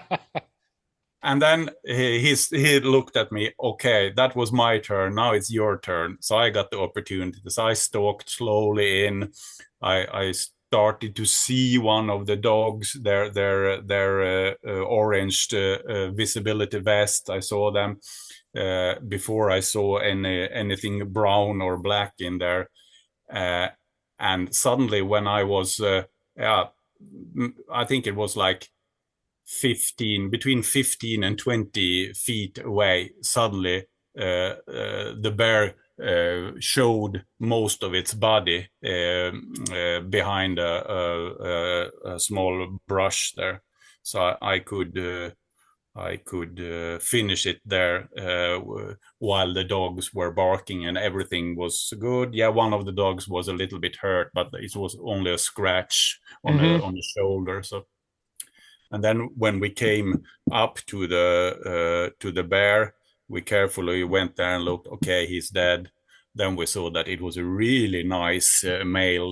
And then he looked at me. Okay, that was my turn. Now it's your turn. So I got the opportunity. So I stalked slowly in. I started to see one of the dogs, their orange visibility vest. I saw them before I saw anything brown or black in there. And suddenly when I was, I think it was like between 15 and 20 feet away, suddenly the bear showed most of its body behind a small brush there. So I could finish it there while the dogs were barking and everything was good. Yeah, one of the dogs was a little bit hurt, but it was only a scratch on Mm-hmm. the shoulder. So, and then when we came up to the bear, we carefully went there and looked. Okay, he's dead. Then we saw that it was a really nice male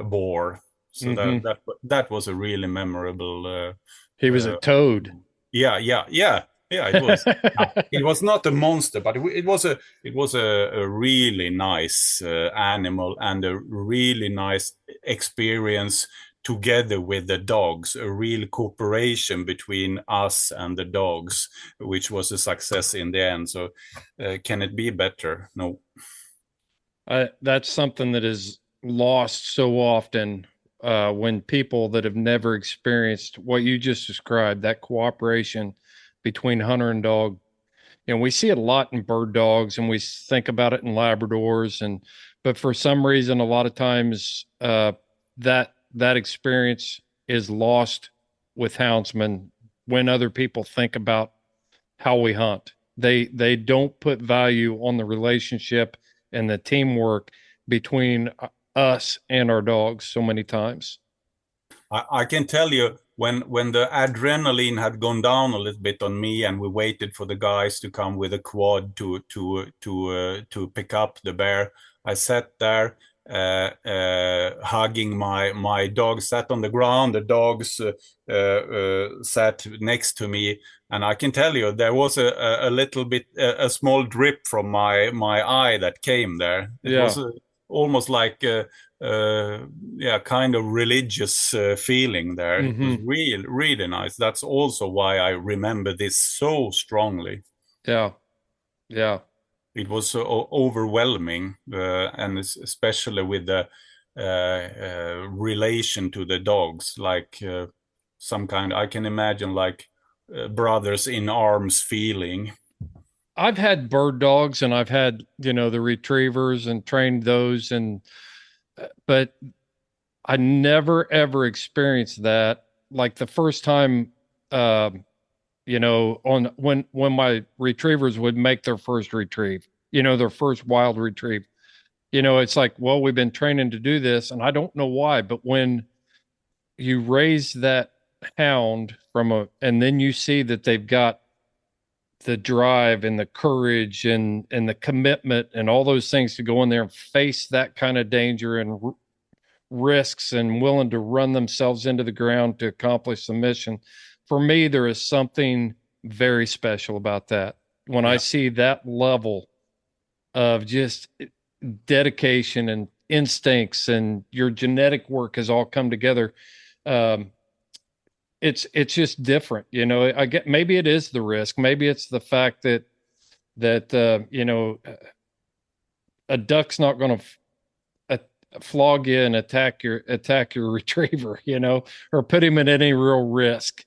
boar. So Mm-hmm. that was a really memorable. He was a Uh, toad. yeah. It was. Now, it was not a monster, but it was a really nice animal and a really nice experience together with the dogs. A real cooperation between us and the dogs, which was a success in the end. So, can it be better? No. That's something that is lost so often when people that have never experienced what you just described, that cooperation between hunter and dog. You know, we see it a lot in bird dogs, and we think about it in Labradors, and but for some reason, a lot of times that experience is lost with houndsmen when other people think about how we hunt. They don't put value on the relationship and the teamwork between us and our dogs so many times. I can tell you when the adrenaline had gone down a little bit on me, and we waited for the guys to come with a quad to pick up the bear. I sat there hugging my dog. Sat on the ground. The dogs sat next to me, and I can tell you there was a little bit a small drip from my eye that came there. It Yeah. was almost like. Yeah, kind of religious feeling there. It was Mm-hmm. really nice. That's also why I remember this so strongly. Yeah. Yeah. It was so overwhelming, and especially with the relation to the dogs, like some kind. I can imagine like brothers in arms feeling. I've had bird dogs and I've had, the retrievers and trained those but I never ever experienced that. Like the first time, on when my retrievers would make their first retrieve, their first wild retrieve. It's like, well, we've been training to do this, and I don't know why, but when you raise that hound and then you see that they've got the drive and the courage and the commitment and all those things to go in there and face that kind of danger and risks and willing to run themselves into the ground to accomplish the mission. For me, there is something very special about that. When I Yeah. see that level of just dedication and instincts and your genetic work has all come together, um, it's just different. I get, maybe it is the risk, maybe it's the fact that a duck's not going to flog you and attack your retriever, or put him in any real risk,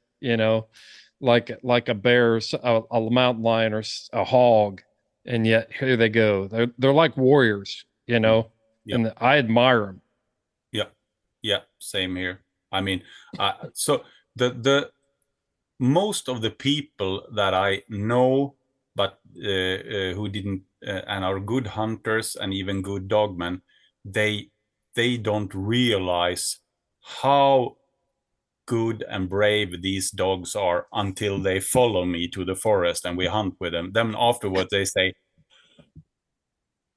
like a bear, a mountain lion, or a hog. And yet here they go. They're like warriors, Yeah. and I admire them. Yeah. Yeah. Same here. I mean, so the most of the people that I know, but who didn't and are good hunters and even good dogmen, they they don't realize how good and brave these dogs are until they follow me to the forest and we hunt with them. Then afterwards they say,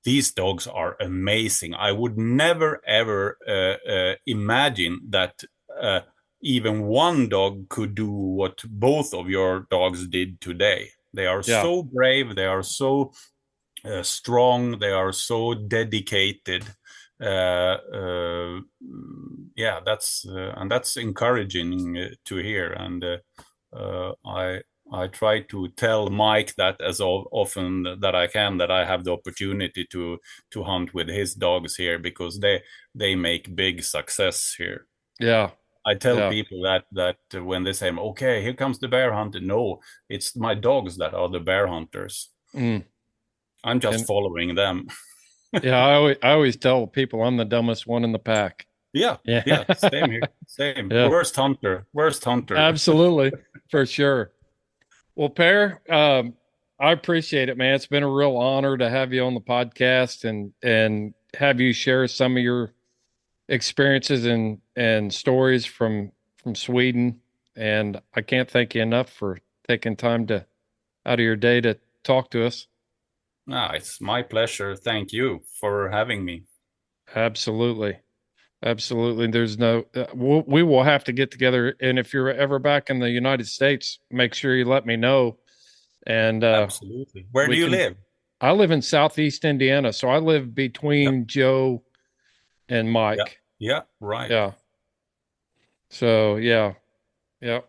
these dogs are amazing. I would never ever imagine that even one dog could do what both of your dogs did today. They are Yeah. so brave. They are so strong. They are so dedicated. Yeah, that's encouraging to hear. And I try to tell Mike that as often that I can, that I have the opportunity to hunt with his dogs here, because they make big success here. Yeah. I tell Yeah. people that when they say, "Okay, here comes the bear hunter," no, it's my dogs that are the bear hunters. Mm. I'm just And following them. yeah, I always tell people I'm the dumbest one in the pack. Yeah, Yeah. yeah, same here. Same. Yeah, Worst hunter. Worst hunter. absolutely. For sure. Well, Per, I appreciate it, man. It's been a real honor to have you on the podcast and have you share some of your experiences and stories from Sweden. And I can't thank you enough for taking time to out of your day to talk to us. It's my pleasure. Thank you for having me. Absolutely. Absolutely. There's no, we will have to get together. And if you're ever back in the United States, make sure you let me know. And Absolutely. Where do we you can, live? I live in Southeast Indiana. So I live Yeah, between Joe and yeah, Mike. yeah, right. Yeah. So yeah. Yeah.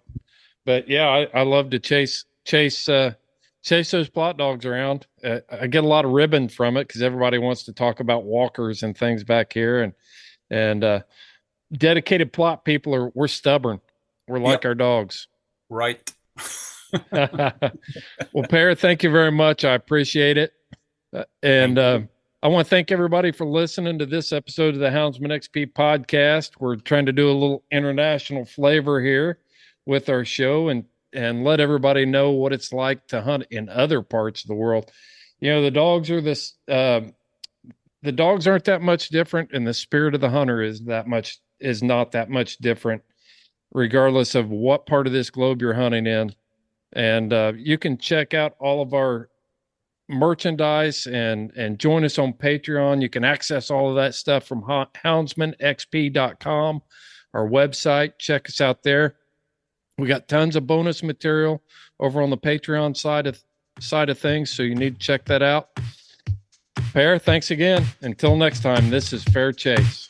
But yeah, I love to chase those plot dogs around. I get a lot of ribbon from it because everybody wants to talk about walkers and things back here, and dedicated plot people we're stubborn. We're Yeah, like our dogs. right. Well, Per, thank you very much. I appreciate it, and Thank you. I want to thank everybody for listening to this episode of the Houndsman XP podcast. We're trying to do a little international flavor here with our show and let everybody know what it's like to hunt in other parts of the world. You know, the dogs are this. The dogs aren't that much different, and the spirit of the hunter is not that much different, regardless of what part of this globe you're hunting in. And you can check out all of our merchandise and join us on Patreon. You can access all of that stuff from houndsmanxp.com, our website. Check us out there. We got tons of bonus material over on the Patreon side of things, so you need to check that out. Per, thanks again. Until next time, this is Fair Chase.